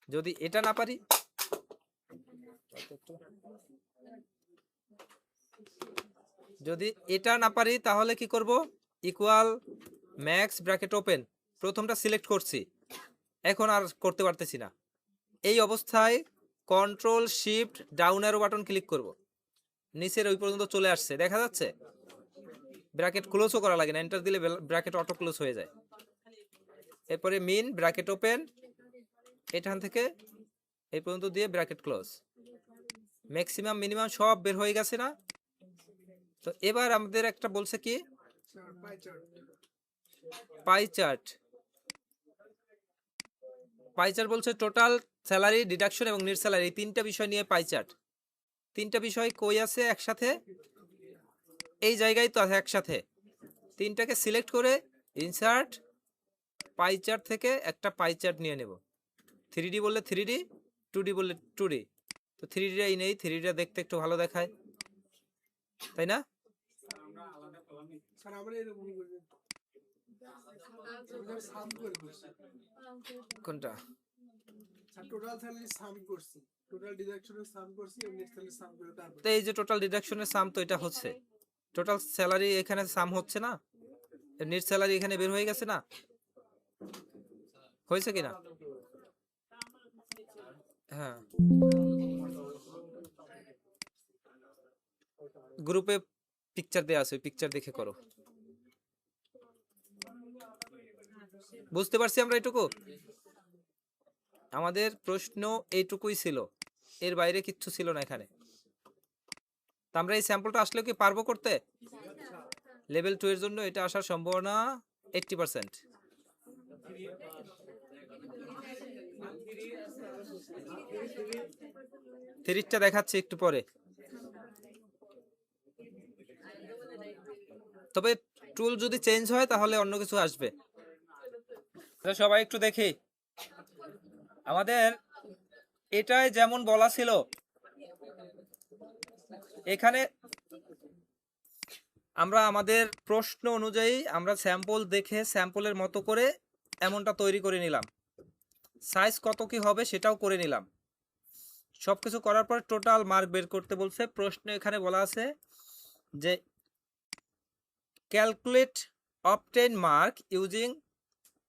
যদি এটা না পারি, যদি এটা না পারি তাহলে কি করব? ইকুয়াল ম্যাক্স ব্র্যাকেট ওপেন, প্রথমটা সিলেক্ট করছি, এখন আর করতে পারতেছি না, এই অবস্থায় control shift down arrow button click করব, নিচের ওই পর্যন্ত চলে আসছে, দেখা যাচ্ছে। ব্র্যাকেট ক্লোজও করা লাগে না, এন্টার দিলে ব্র্যাকেট অটো ক্লোজ হয়ে যায়। এরপরে মিন ব্র্যাকেট ওপেন, এখান থেকে এই পর্যন্ত দিয়ে ব্র্যাকেট ক্লোজ, ম্যাক্সিমাম মিনিমাম সব বের হয়ে গেছে না? তো এবার আমাদের একটা বলছে কি পাই চার্ট। পাই চার্ট বলছে টোটাল স্যালারি, ডিডাকশন এবং নেট স্যালারি, এই তিনটা বিষয় নিয়ে পাই চার্ট। তিনটা বিষয় কই আছে একসাথে? এই জায়গায় তো আছে একসাথে। তিনটাকে সিলেক্ট করে ইনসার্ট পাই চার্ট থেকে একটা পাই চার্ট নিয়ে নেব। 3D বললে 3D, 2D বললে 2D। তো 3Dটাই নেই, 3Dটা দেখতে একটু ভালো দেখায়, তাই না? স্যার আমরা এরকম করি, সাম করে করছি। কোনটা? স্যার টোটাল স্যালারি সাম করছি, টোটাল ডিডাকশনের সাম করছি এবং নেট স্যালারি সাম করে তারপর। তো এই যে টোটাল ডিডাকশনের সাম তো এটা হচ্ছে, টোটাল স্যালারি এখানে সাম হচ্ছে না, নেট স্যালারি এখানে বের হয়ে গেছে না, হয়েছে কিনা? হ্যাঁ, গ্রুপে পিকচার দেওয়া আছে, পিকচার দেখে করো। বুঝতে পারছি আমরা এটুকু? আমাদের প্রশ্ন এইটুকুই ছিল, এর বাইরে কিচ্ছু ছিল না এখানে। তা আমরা এই স্যাম্পলটা আসলেও কি পারবো করতে? লেভেল 2 এর জন্য এটা আসার সম্ভাবনা 80%। তিরিশটা দেখাচ্ছি একটু পরে। তবে টুল যদি চেঞ্জ হয় তাহলে অন্য কিছু আসবে। তো সবাই একটু দেখি, আমাদের এটাই যেমন বলা ছিল, এখানে আমরা আমাদের প্রশ্ন অনুযায়ী আমরা স্যাম্পল দেখে স্যাম্পলের মতো করে এমনটা তৈরি করে নিলাম, সাইজ কত কি হবে সেটাও করে নিলাম। সবকিছু করার পর টোটাল মার্ক বের করতে বলছে। প্রশ্ন এখানে বলা আছে যে calculate obtain mark using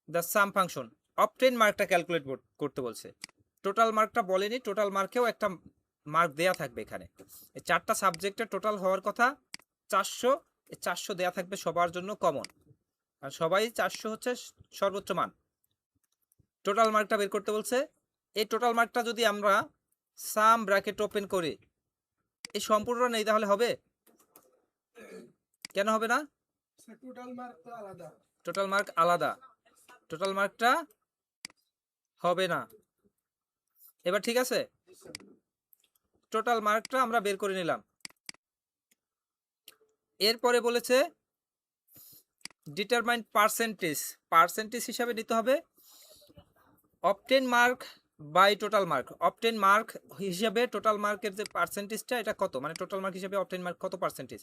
the sum function. Obtain মার্কটা ক্যালকুলেট করতে বলছে, টোটাল মার্কটা বলেনি। টোটাল মার্কেও একটা মার্ক দেয়া থাকবে এখানে। এই 4টা সাবজেক্টে টোটাল হওয়ার কথা 400, এই 400 দেয়া থাকবে সবার জন্য কমন, আর সবাই 400 হচ্ছে সর্বোচ্চ মান। টোটাল মার্কটা বের করতে বলছে। এই টোটাল মার্কটা যদি আমরা সাম ব্র্যাকেট ওপেন করি, এই সম্পূর্ণটা নেই তাহলে হবে? কেন হবে না? টোটাল মার্ক তো আলাদা। টোটাল মার্ক আলাদা, টোটাল মার্কটা হবে না। এবার ঠিক আছে, টোটাল মার্কটা আমরা বের করে নিলাম। এরপরে বলেছে ডিটারমাইন পার্সেন্টেজ, পার্সেন্টেজ হিসাবে নিতে হবে obtain mark by total mark. Obtain mark হিসাবে টোটাল মার্কের যে পার্সেন্টেজটা এটা কত, মানে টোটাল মার্ক হিসাবে অবটেন মার্ক কত পার্সেন্টেজ,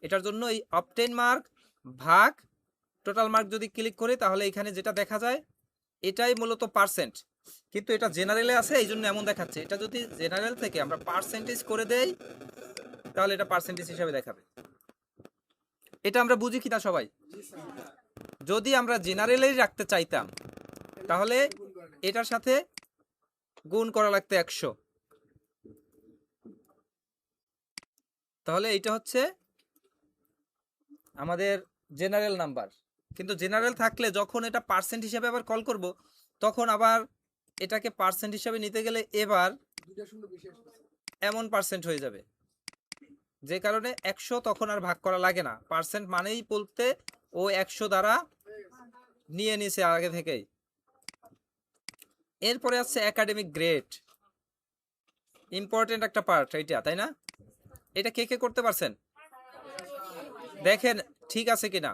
এটার জন্য এই অবটেন মার্ক ভাগ টোটাল মার্ক যদি ক্লিক করি তাহলে এখানে যেটা দেখা যায় এটাই মূলত পার্সেন্ট, কিন্তু এটা জেনারেলে আছে এই জন্য এমন দেখাচ্ছে। এটা যদি জেনারেল থেকে আমরা পার্সেন্টেজ করে দেই তাহলে এটা পার্সেন্টেজ হিসাবে দেখাবে। এটা আমরা বুঝি কিনা সবাই? যদি আমরা জেনারেলেই রাখতে চাইতাম তাহলে এটার সাথে গুণ করা লাগতো 100, তাহলে এইটা হচ্ছে আমাদের জেনারেল নাম্বার। কিন্তু জেনারেল থাকলে যখন এটা পার্সেন্ট হিসাবে আবার কল করব তখন আবার এটাকে পার্সেন্ট হিসাবে নিতে গেলে এবার এমন পার্সেন্ট হয়ে যাবে, যে কারণে 100 তখন আর ভাগ করা লাগে না। পার্সেন্ট মানেই বলতে ও 100 দ্বারা নিয়ে নিছে আগে থেকেই। এরপরে আছে একাডেমিক গ্রেড, ইম্পর্টেন্ট একটা পার্ট এইটা, তাই না? এটা কে কে করতে পারছেন দেখেন ঠিক আছে কিনা।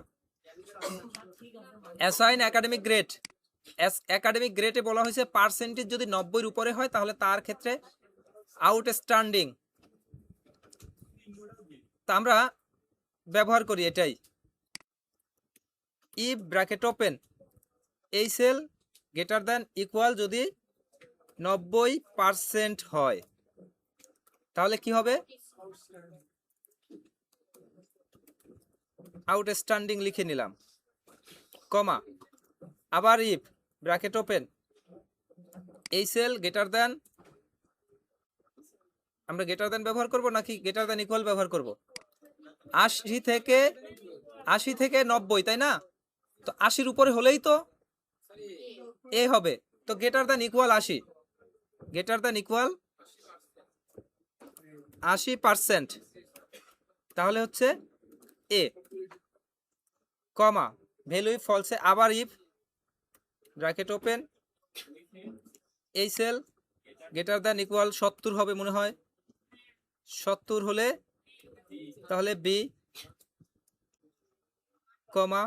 অ্যাসাইন একাডেমিক গ্রেড, একাডেমিক গ্রেডে বলা হয়েছে পার্সেন্টেজ যদি 90 এর উপরে হয় তাহলে তার ক্ষেত্রে আউটস্ট্যান্ডিং। তা আমরা ব্যবহার করি এটাই, ইফ ব্র্যাকেট ওপেন এই সেল গ্রেটার দ্যান ইকুয়াল যদি 90% হয় তাহলে কি হবে? আউটস্ট্যান্ডিং লিখে নিলাম, কমা, আবার ইফ ব্র্যাকেট ওপেন এই সেল গ্রেটার দ্যান, আমরা গ্রেটার দ্যান ব্যবহার করব নাকি গ্রেটার দ্যান ইকুয়াল ব্যবহার করব? 80 থেকে 90, তাই না? তো 80-র উপরে হলেই তো এ হবে, তো greater than equal 80, greater than equal 80%, তাহলে হচ্ছে এ, কমা, ভ্যালু ইফ ফলসে, আবার ইফ ব্র্যাকেট ওপেন এই সেল গ্রেটার দ্যান ইকুয়াল 70 হবে মনে হয়, 70 হলে তাহলে বি, কমা,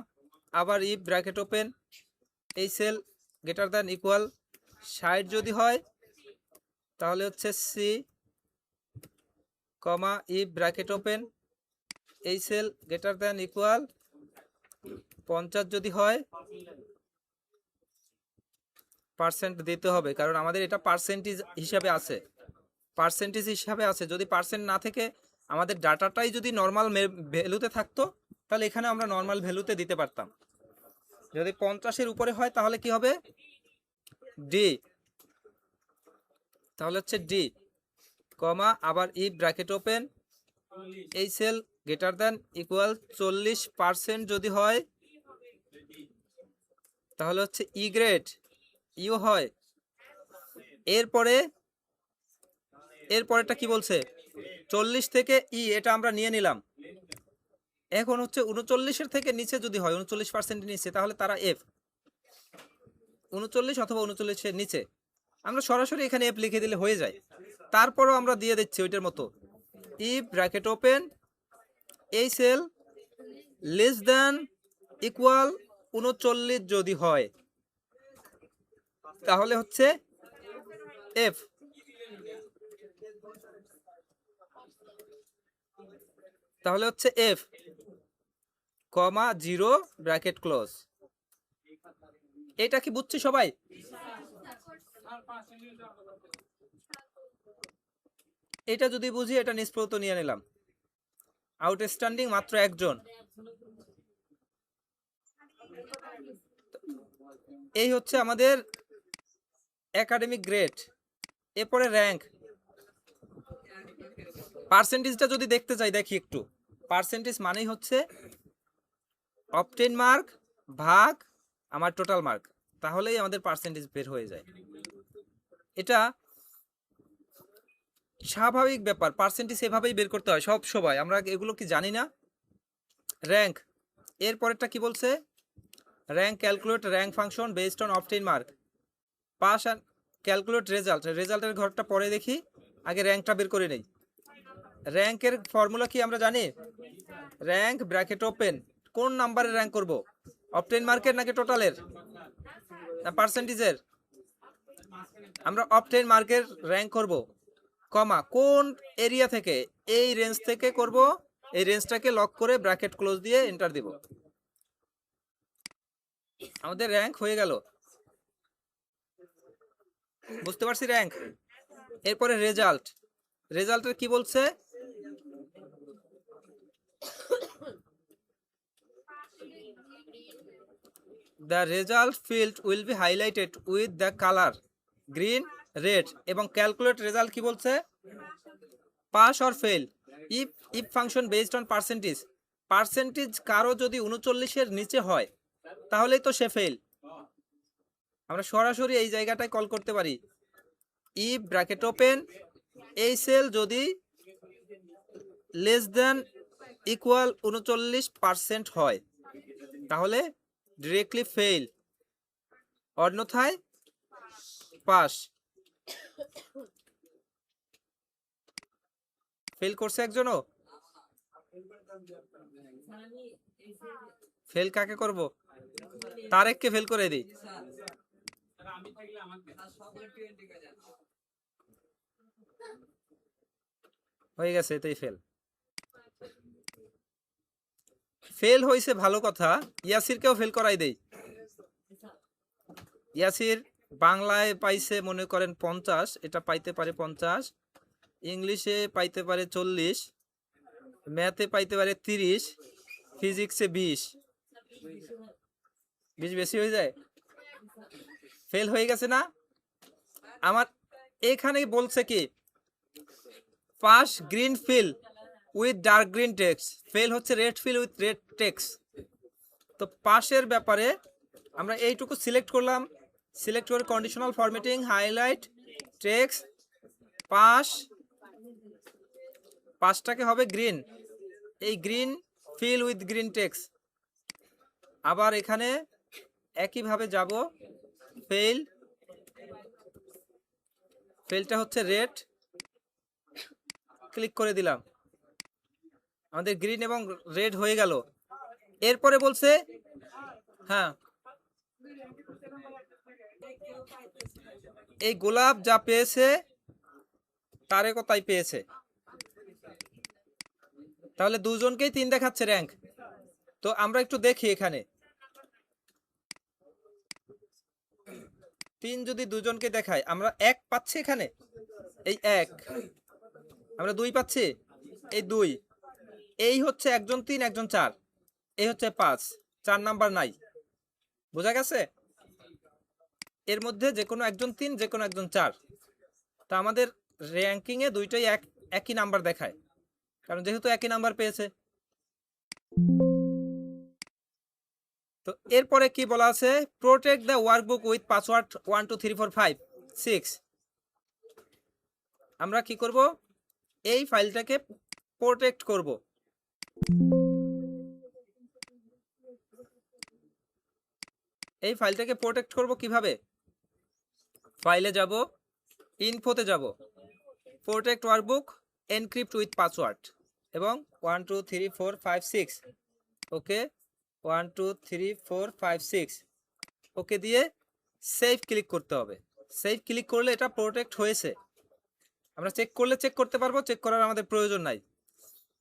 আবার ইফ ব্র্যাকেট ওপেন এই সেল গ্রেটার দ্যান ইকুয়াল 60 যদি হয় তাহলে হচ্ছে C, comma, if bracket open এই সেল গ্রেটার দ্যান ইকুয়াল 50 যদি হয়, পার্সেন্ট দিতে হবে কারণ আমাদের এটা পার্সেন্টেজ হিসাবে আছে, পার্সেন্টেজ হিসাবে আছে। যদি পার্সেন্ট না থেকে আমাদের ডাটাটাই যদি নর্মাল ভ্যালুতে থাকতো তাহলে এখানে আমরা নর্মাল ভ্যালুতে দিতে পারতাম। যদি 50-এর উপরে হয় তাহলে কি হবে? ডি, তাহলে হচ্ছে ডি, কমা আবার ইফ ব্র্যাকেট ওপেন, এই সেল গ্রেটার দ্যান ইকুয়াল 40% যদি হয় তাহলে হচ্ছে ই গ্রেড, ইও হয়। এরপরে এরপরেটা কি বলছে, 40 থেকে ই, এটা আমরা নিয়ে নিলাম। এখন হচ্ছে 39-এর থেকে নিচে যদি হয়, 39% নিচে, তাহলে তারা এফ। 39 অথবা 39-এর নিচে, আমরা সরাসরি এখানে এফ লিখে দিলে হয়ে যায়। তারপরও আমরা দিয়ে দিচ্ছি ওইটার মতো, ইফ ব্র্যাকেট ওপেন, এই সেল লেস দ্যান ইকুয়াল 39 যদি হয় তাহলে হচ্ছে এফ। তাহলে হচ্ছে এফ, কমা 0 ব্র্যাকেট ক্লোজ। এটা কি বুঝছি সবাই? এটা যদি বুঝি, এটা নিষ্প্রত নিয়ে নিলাম। আউটস্ট্যান্ডিং মাত্র একজন। এই হচ্ছে আমাদের একাডেমিক গ্রেড। এরপরে র্যাঙ্ক। পার্সেন্টেজটা যদি দেখতে চাই, দেখি একটু। পার্সেন্টেজ মানেই হচ্ছে অবটেন মার্ক ভাগ আমার টোটাল মার্ক, তাহলেই আমাদের পার্সেন্টেজ বের হয়ে যায়। এটা স্বাভাবিক ব্যাপার, পার্সেন্টেজ এভাবেই বের করতে হয় সব সময়। আমরা এগুলো কি জানি না? র্যাঙ্ক, এর পরেরটা কি বলছে, rank calculate rank function based on obtain mark, pass and calculate result. রেজাল্টের ঘরটা পরে দেখি, আগে র্যাঙ্কটা বের করে নেই। র্যাঙ্কের ফর্মুলা কি আমরা জানি? র্যাঙ্ক ব্র্যাকেট ওপেন, কোন নাম্বারের র্যাঙ্ক করব, অবটেন মার্কের নাকি টোটালের না পার্সেন্টেজের? আমরা অবটেন মার্কের র্যাঙ্ক করব, কমা কোন এরিয়া থেকে, এই রেঞ্জ থেকে করব। এই রেঞ্জটাকে লক করে ব্র্যাকেট ক্লোজ দিয়ে এন্টার দিব, আমাদের র্যাঙ্ক হয়ে গেল। বুঝতে পারছি র্যাঙ্ক। এরপরে রেজাল্ট। রেজাল্টের কি বলছে, the result field will be highlighted with the color green, red, এবং ক্যালকুলেট রেজাল্ট কি বলছে, pass or fail if function based on percentage. Percentage কারো যদি 39-এর নিচে হয় তাহলেই তো সে ফেল। আমরা সরাসরি এই জায়গাটায় কল করতে পারি, ইফ ব্র্যাকেট ওপেন, এই সেল যদি লেস দ্যান ইকুয়াল 39% হয় তাহলে ডিরেক্টলি ফেল, অন্যথায় পাস। ফেল করছে একজনও? ফেল কাকে করব? তারেককে ফেল করে দিই। হয়ে গেছে, এটাই ফেল। ফেল হয়েছে ভালো কথা, ইয়াসিরকেও ফেল করাই দেই। ইয়াসির বাংলায় পাইছে মনে করেন 50, এটা পাইতে পারে 50, ইংলিশে পাইতে পারে 40, ম্যাথে পাইতে পারে 30, ফিজিক্সে 20। 20 বেশি হয়ে যায়, ফেল হয়ে গেছে না? আমার এখানে বলছে কি, pass green fill with dark green text, fail হচ্ছে red fill with red text. তো পাসের ব্যাপারে আমরা এইটুকু সিলেক্ট করলাম, সিলেক্ট করে conditional formatting highlight text pass, পাসটাকে হবে গ্রিন, এই green fill with green text. আবার এখানে একইভাবে যাব, ফেল, ফেলটা হচ্ছে রেড, ক্লিক করে দিলাম, আমাদের গ্রিন এবং রেড হয়ে গেল। এরপরে বলছে, হ্যাঁ এই গোলাপ যা পেয়েছে তারেকও তাই পেয়েছে, তাহলে দুজনকেই 3 দেখাচ্ছে র্যাঙ্ক। তো আমরা একটু দেখি এখানে, 3 যদি দুজনকে দেখায়, আমরা 1 পাচ্ছি এখানে, এই 1, আমরা 2 পাচ্ছি, এই 2, এই হচ্ছে একজন 3 একজন 4, এই হচ্ছে 5, 4 নাম্বার নাই। বোঝা গেছে? এর মধ্যে যে কোনো একজন 3, যে কোনো একজন 4। তা আমাদের র্যাঙ্কিংয়ে দুইটাই একই নাম্বার দেখায়, কারণ যেহেতু একই নাম্বার পেয়েছে। তো এরপরে কি বলা আছে, protect the workbook with password 1 2 3 4 5 6। আমরা কি করব, এই ফাইলটাকে প্রোটেক্ট করব। এই ফাইলটাকে প্রোটেক্ট করব কিভাবে, ফাইলে যাব, ইনফোতে যাব, protect workbook encrypt with password এবং 1 2 3 4 5 6। ওকে, 1 2 3 4 5 6 ওকে দিয়ে সেভ ক্লিক করতে হবে। সেভ ক্লিক করলে এটা প্রোটেক্ট হয়েছে। আমরা চেক করলে চেক করতে পারবো, চেক করার আমাদের প্রয়োজন নাই।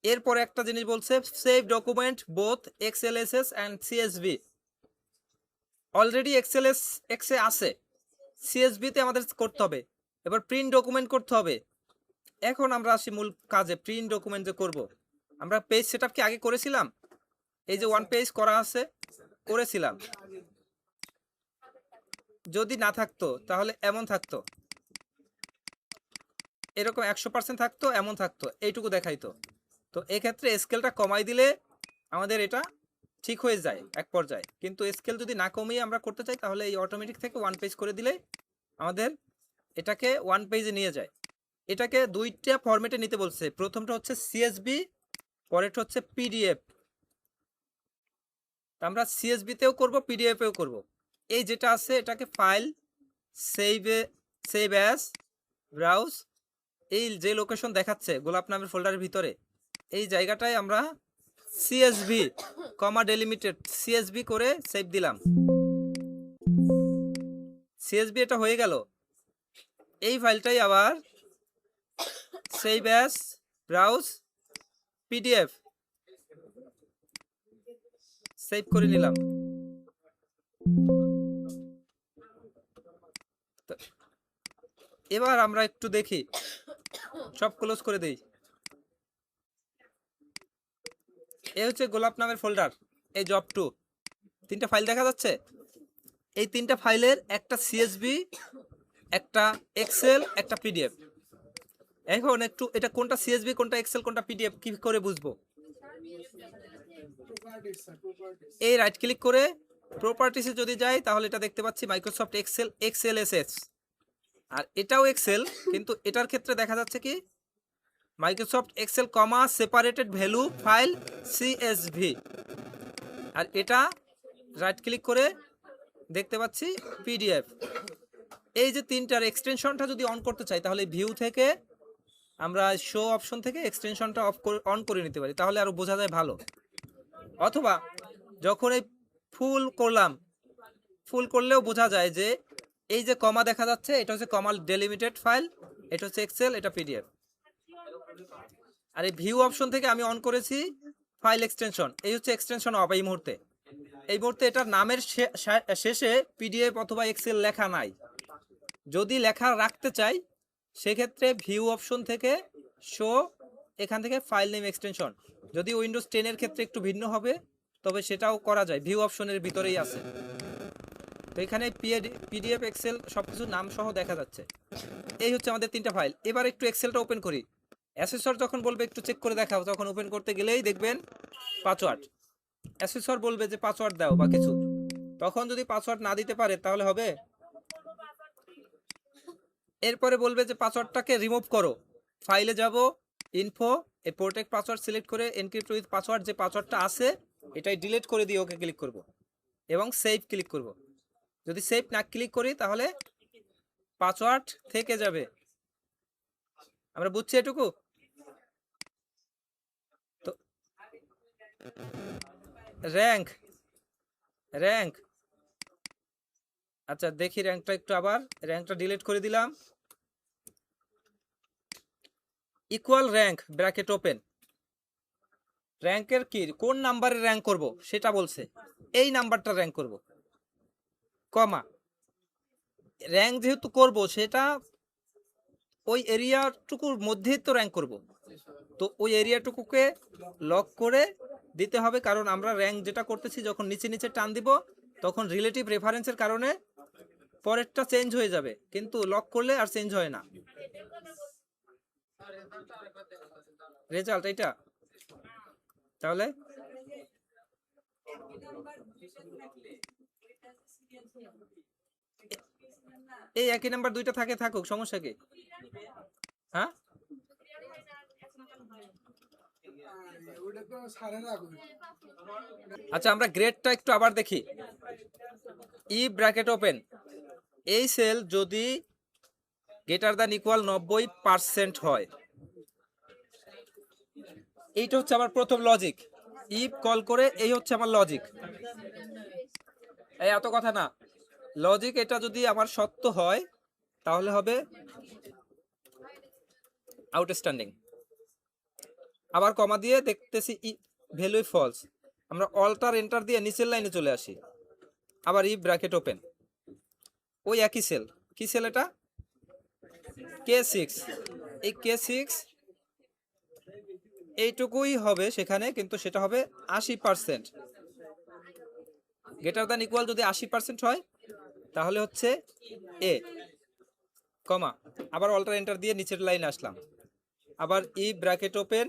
এরপরে একটা জিনিস বলছে, save document both X L S X and CSV. Already এক্সে আছে, সিএসভিতে আমাদের করতে হবে। এবার প্রিন্ট ডকুমেন্ট করতে হবে। এখন আমরা আসি মূল কাজে, প্রিন্ট ডকুমেন্ট যে করব। আমরা পেজ সেটআপ কি আগে করেছিলাম? এই যে 1 পেজ করা আছে, করেছিলাম। যদি না থাকতো তাহলে এমন থাকতো, এরকম 100% থাকতো, এমন থাকতো, এইটুকু দেখাইতো। তো এক্ষেত্রে স্কেলটা কমাই দিলে আমাদের এটা ঠিক হয়ে যায় এক পর্যায়ে। কিন্তু স্কেল যদি না কমিয়ে আমরা করতে চাই, তাহলে এই অটোমেটিক থেকে 1 পেজ করে দিলে আমাদের এটাকে 1 পেজে নিয়ে যায়। এটাকে দুইটা ফরম্যাটে নিতে বলছে। প্রথমটা হচ্ছে সিএসভি, পরেরটা হচ্ছে পিডিএফ। আমরা সিএসভিতেও করব, পিডিএফেও করব। এই যেটা আছে এটাকে ফাইল, সেভ অ্যাজ, ব্রাউজ, এই যে লোকেশন দেখাচ্ছে গোলাপ নামের ফোল্ডারের ভিতরে, এই জায়গাটায় আমরা সিএসভি কমা ডেলিমিটেড সিএসভি করে সেভ দিলাম। সিএসভি এটা হয়ে গেল। এই ফাইলটাই আবার save as, browse, PDF save করে নিলাম। এবার আমরা একটু দেখি, সব ক্লোজ করে দেই। এই হচ্ছে গোলাপ নামের ফোল্ডার, এই জব 2, 3টা ফাইল দেখা যাচ্ছে। এই 3টা ফাইলের একটা সিএসভি, একটা এক্সেল, একটা পিডিএফ। এখন একটু এটা কোনটা সিএসভি, কোনটা এক্সেল, কোনটা পিডিএফ কি করে বুঝবো? এই রাইট ক্লিক করে প্রপার্টিসে যদি যাই, তাহলে এটা দেখতে পাচ্ছি মাইক্রোসফট এক্সেল এক্সএলএসএস। আর এটাও এক্সেল, কিন্তু এটার ক্ষেত্রে দেখা যাচ্ছে কি মাইক্রোসফট এক্সেল কমা সেপারেটেড ভ্যালু ফাইল সিএসভি। আর এটা রাইট ক্লিক করে দেখতে পাচ্ছি পিডিএফ। এই যে 3টার এক্সটেনশনটা যদি অন করতে চাই, তাহলে ভিউ থেকে আমরা শো অপশন থেকে এক্সটেনশনটা অন করে নিতে পারি, তাহলে আরো বোঝা যায় ভালো। অথবা যখন এই ফুল করলাম, ফুল করলেও বোঝা যায় যে এই যে কমা দেখা যাচ্ছে, এটা হচ্ছে কমা ডেলিমিটেড ফাইল, এটা হচ্ছে এক্সেল, এটা পিডিএফ। আর এই ভিউ অপশন থেকে আমি অন করেছি ফাইল এক্সটেনশন, এই হচ্ছে এক্সটেনশন অফ। এই মুহূর্তে এটার নামের শেষে পিডিএফ অথবা এক্সেল লেখা নাই। যদি লেখা রাখতে চাই, সেক্ষেত্রে ভিউ অপশন থেকে শো, এখান থেকে ফাইল নেম এক্সটেনশন। যদি উইন্ডোজ 10 এর ক্ষেত্রে একটু ভিন্ন হবে, তবে সেটাও করা যায়, ভিউ অপশনের ভিতরেই আছে। তো এখানে পিডিএফ, এক্সেল সবকিছু নাম সহ দেখা যাচ্ছে। এই হচ্ছে আমাদের 3টা ফাইল। এবার একটু এক্সেলটা ওপেন করি। অ্যাসেসর যখন বলবে একটু চেক করে দেখাও, তখন ওপেন করতে গেলেই দেখবেন পাসওয়ার্ড। অ্যাসেসর বলবে যে পাসওয়ার্ড দাও বা কিছু, তখন যদি পাসওয়ার্ড না দিতে পারে তাহলে হবে। এরপরে বলবে যে পাসওয়ার্ডটাকে রিমুভ করো। ফাইলে যাব, ইনফো, এই প্রোটেক্ট পাসওয়ার্ড সিলেক্ট করে এনক্রিপ্ট উইথ পাসওয়ার্ড যে পাসওয়ার্ডটা আছে এটাই ডিলিট করে দিয়ে ওকে ক্লিক করব এবং সেভ ক্লিক করব। যদি সেভ না ক্লিক করি তাহলে পাসওয়ার্ড থেকে যাবে। আমরা বুঝছি এটুকু? তো র্যাঙ্ক, আচ্ছা দেখি র্যাঙ্কটা একটু, আবার র্যাঙ্কটা ডিলিট করে দিলাম। Equal rank bracket open. র্যাঙ্কের কি কোন নাম্বারে র্যাঙ্ক করব সেটা বলছে, এই নাম্বারটা র্যাঙ্ক করব, কমা র্যাঙ্ক যেহেতু করব সেটা ওই এরিয়াটুকুর মধ্যেই তো র্যাঙ্ক করব। তো ওই এরিয়াটুকুকে লক করে দিতে হবে, কারণ আমরা র্যাঙ্ক যেটা করতেছি যখন নিচে নিচে টান দিব, তখন রিলেটিভ রেফারেন্সের কারণে পরেরটা চেঞ্জ হয়ে যাবে, কিন্তু লক করলে আর চেঞ্জ হয় না। রেজাল্ট এটা তাহলে এই একই নাম্বার দুইটা থাকে, থাকুক, সমস্যা কি? হ্যাঁ, ওটা তো সাড়ে রাখবে। আচ্ছা আমরা গ্রেডটা একটু আবার দেখি। ই ব্র্যাকেট ওপেন, এই সেল যদি গ্রেটার দ্যান ইকুয়াল 90% হয়, এইটা হচ্ছে আমার প্রথম লজিক। ইফ কল করে এই হচ্ছে আমার লজিক। এই এত কথা না, লজিক এটা যদি আমার সত্য হয় তাহলে হবে আউটস্ট্যান্ডিং। আবার কমা দিয়ে দেখতেছি ভ্যালু ফলস, আমরা অল্টার এন্টার দিয়ে নিচের লাইনে চলে আসি। আবার ই ব্র্যাকেট ওপেন, ওই একই সেল, কি সেল এটা? K6। এই K6 এইটুকুই হবে সেখানে, কিন্তু সেটা হবে 80%। গ্রেটার দ্যান ইকুয়াল যদি 80% হয় তাহলে হচ্ছে এ, কমা, আবার অল্টার এন্টার দিয়ে নিচের লাইনে আসলাম। আবার ই ব্র্যাকেট ওপেন,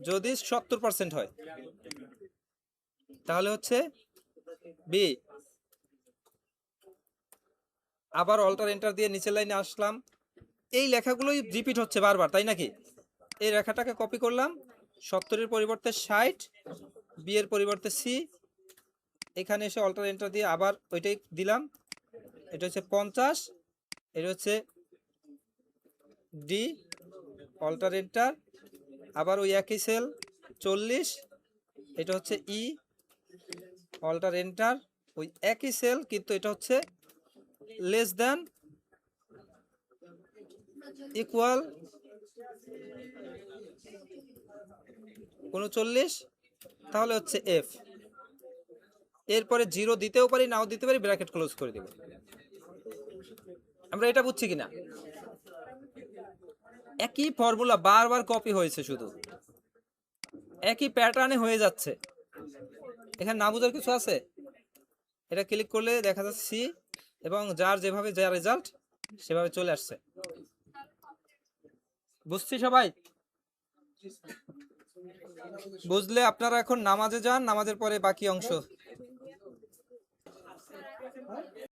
যদি 70% হয় তাহলে হচ্ছে বি, আবার অল্টার এন্টার দিয়ে নিচের লাইনে আসলাম। এই লেখাগুলোই রিপিট হচ্ছে বারবার, তাই নাকি? এই রেখাটাকে কপি করলাম, 70-এর পরিবর্তে 60, বি এর পরিবর্তে সি, এখানে এসে অল্টার এন্টার দিয়ে আবার ওইটাই দিলাম। এটা হচ্ছে 50, এটা হচ্ছে ডি, অল্টার এন্টার, আবার ওই একই সেল 40, এটা হচ্ছে ই, অল্টার এন্টার, ওই একই সেল কিন্তু এটা হচ্ছে লেস দ্যান ইকুয়াল 39, তাহলে হচ্ছে এফ। এরপরে 0 দিতেও পারি, নাও দিতে পারি, ব্র্যাকেট ক্লোজ করে দেব। আমরা এটা বুঝছি কিনা? একই ফর্মুলা বারবার কপি হয়েছে, শুধু একই প্যাটার্নে হয়ে যাচ্ছে। এখানে না বোঝার কিছু আছে? এটা ক্লিক করলে দেখা যাচ্ছে সি, এবং যার যেভাবে যা রেজাল্ট সেভাবে চলে আসছে। বুঝছি সবাই? বুঝলে আপনারা এখন নামাজে যান, নামাজের পরে বাকি অংশ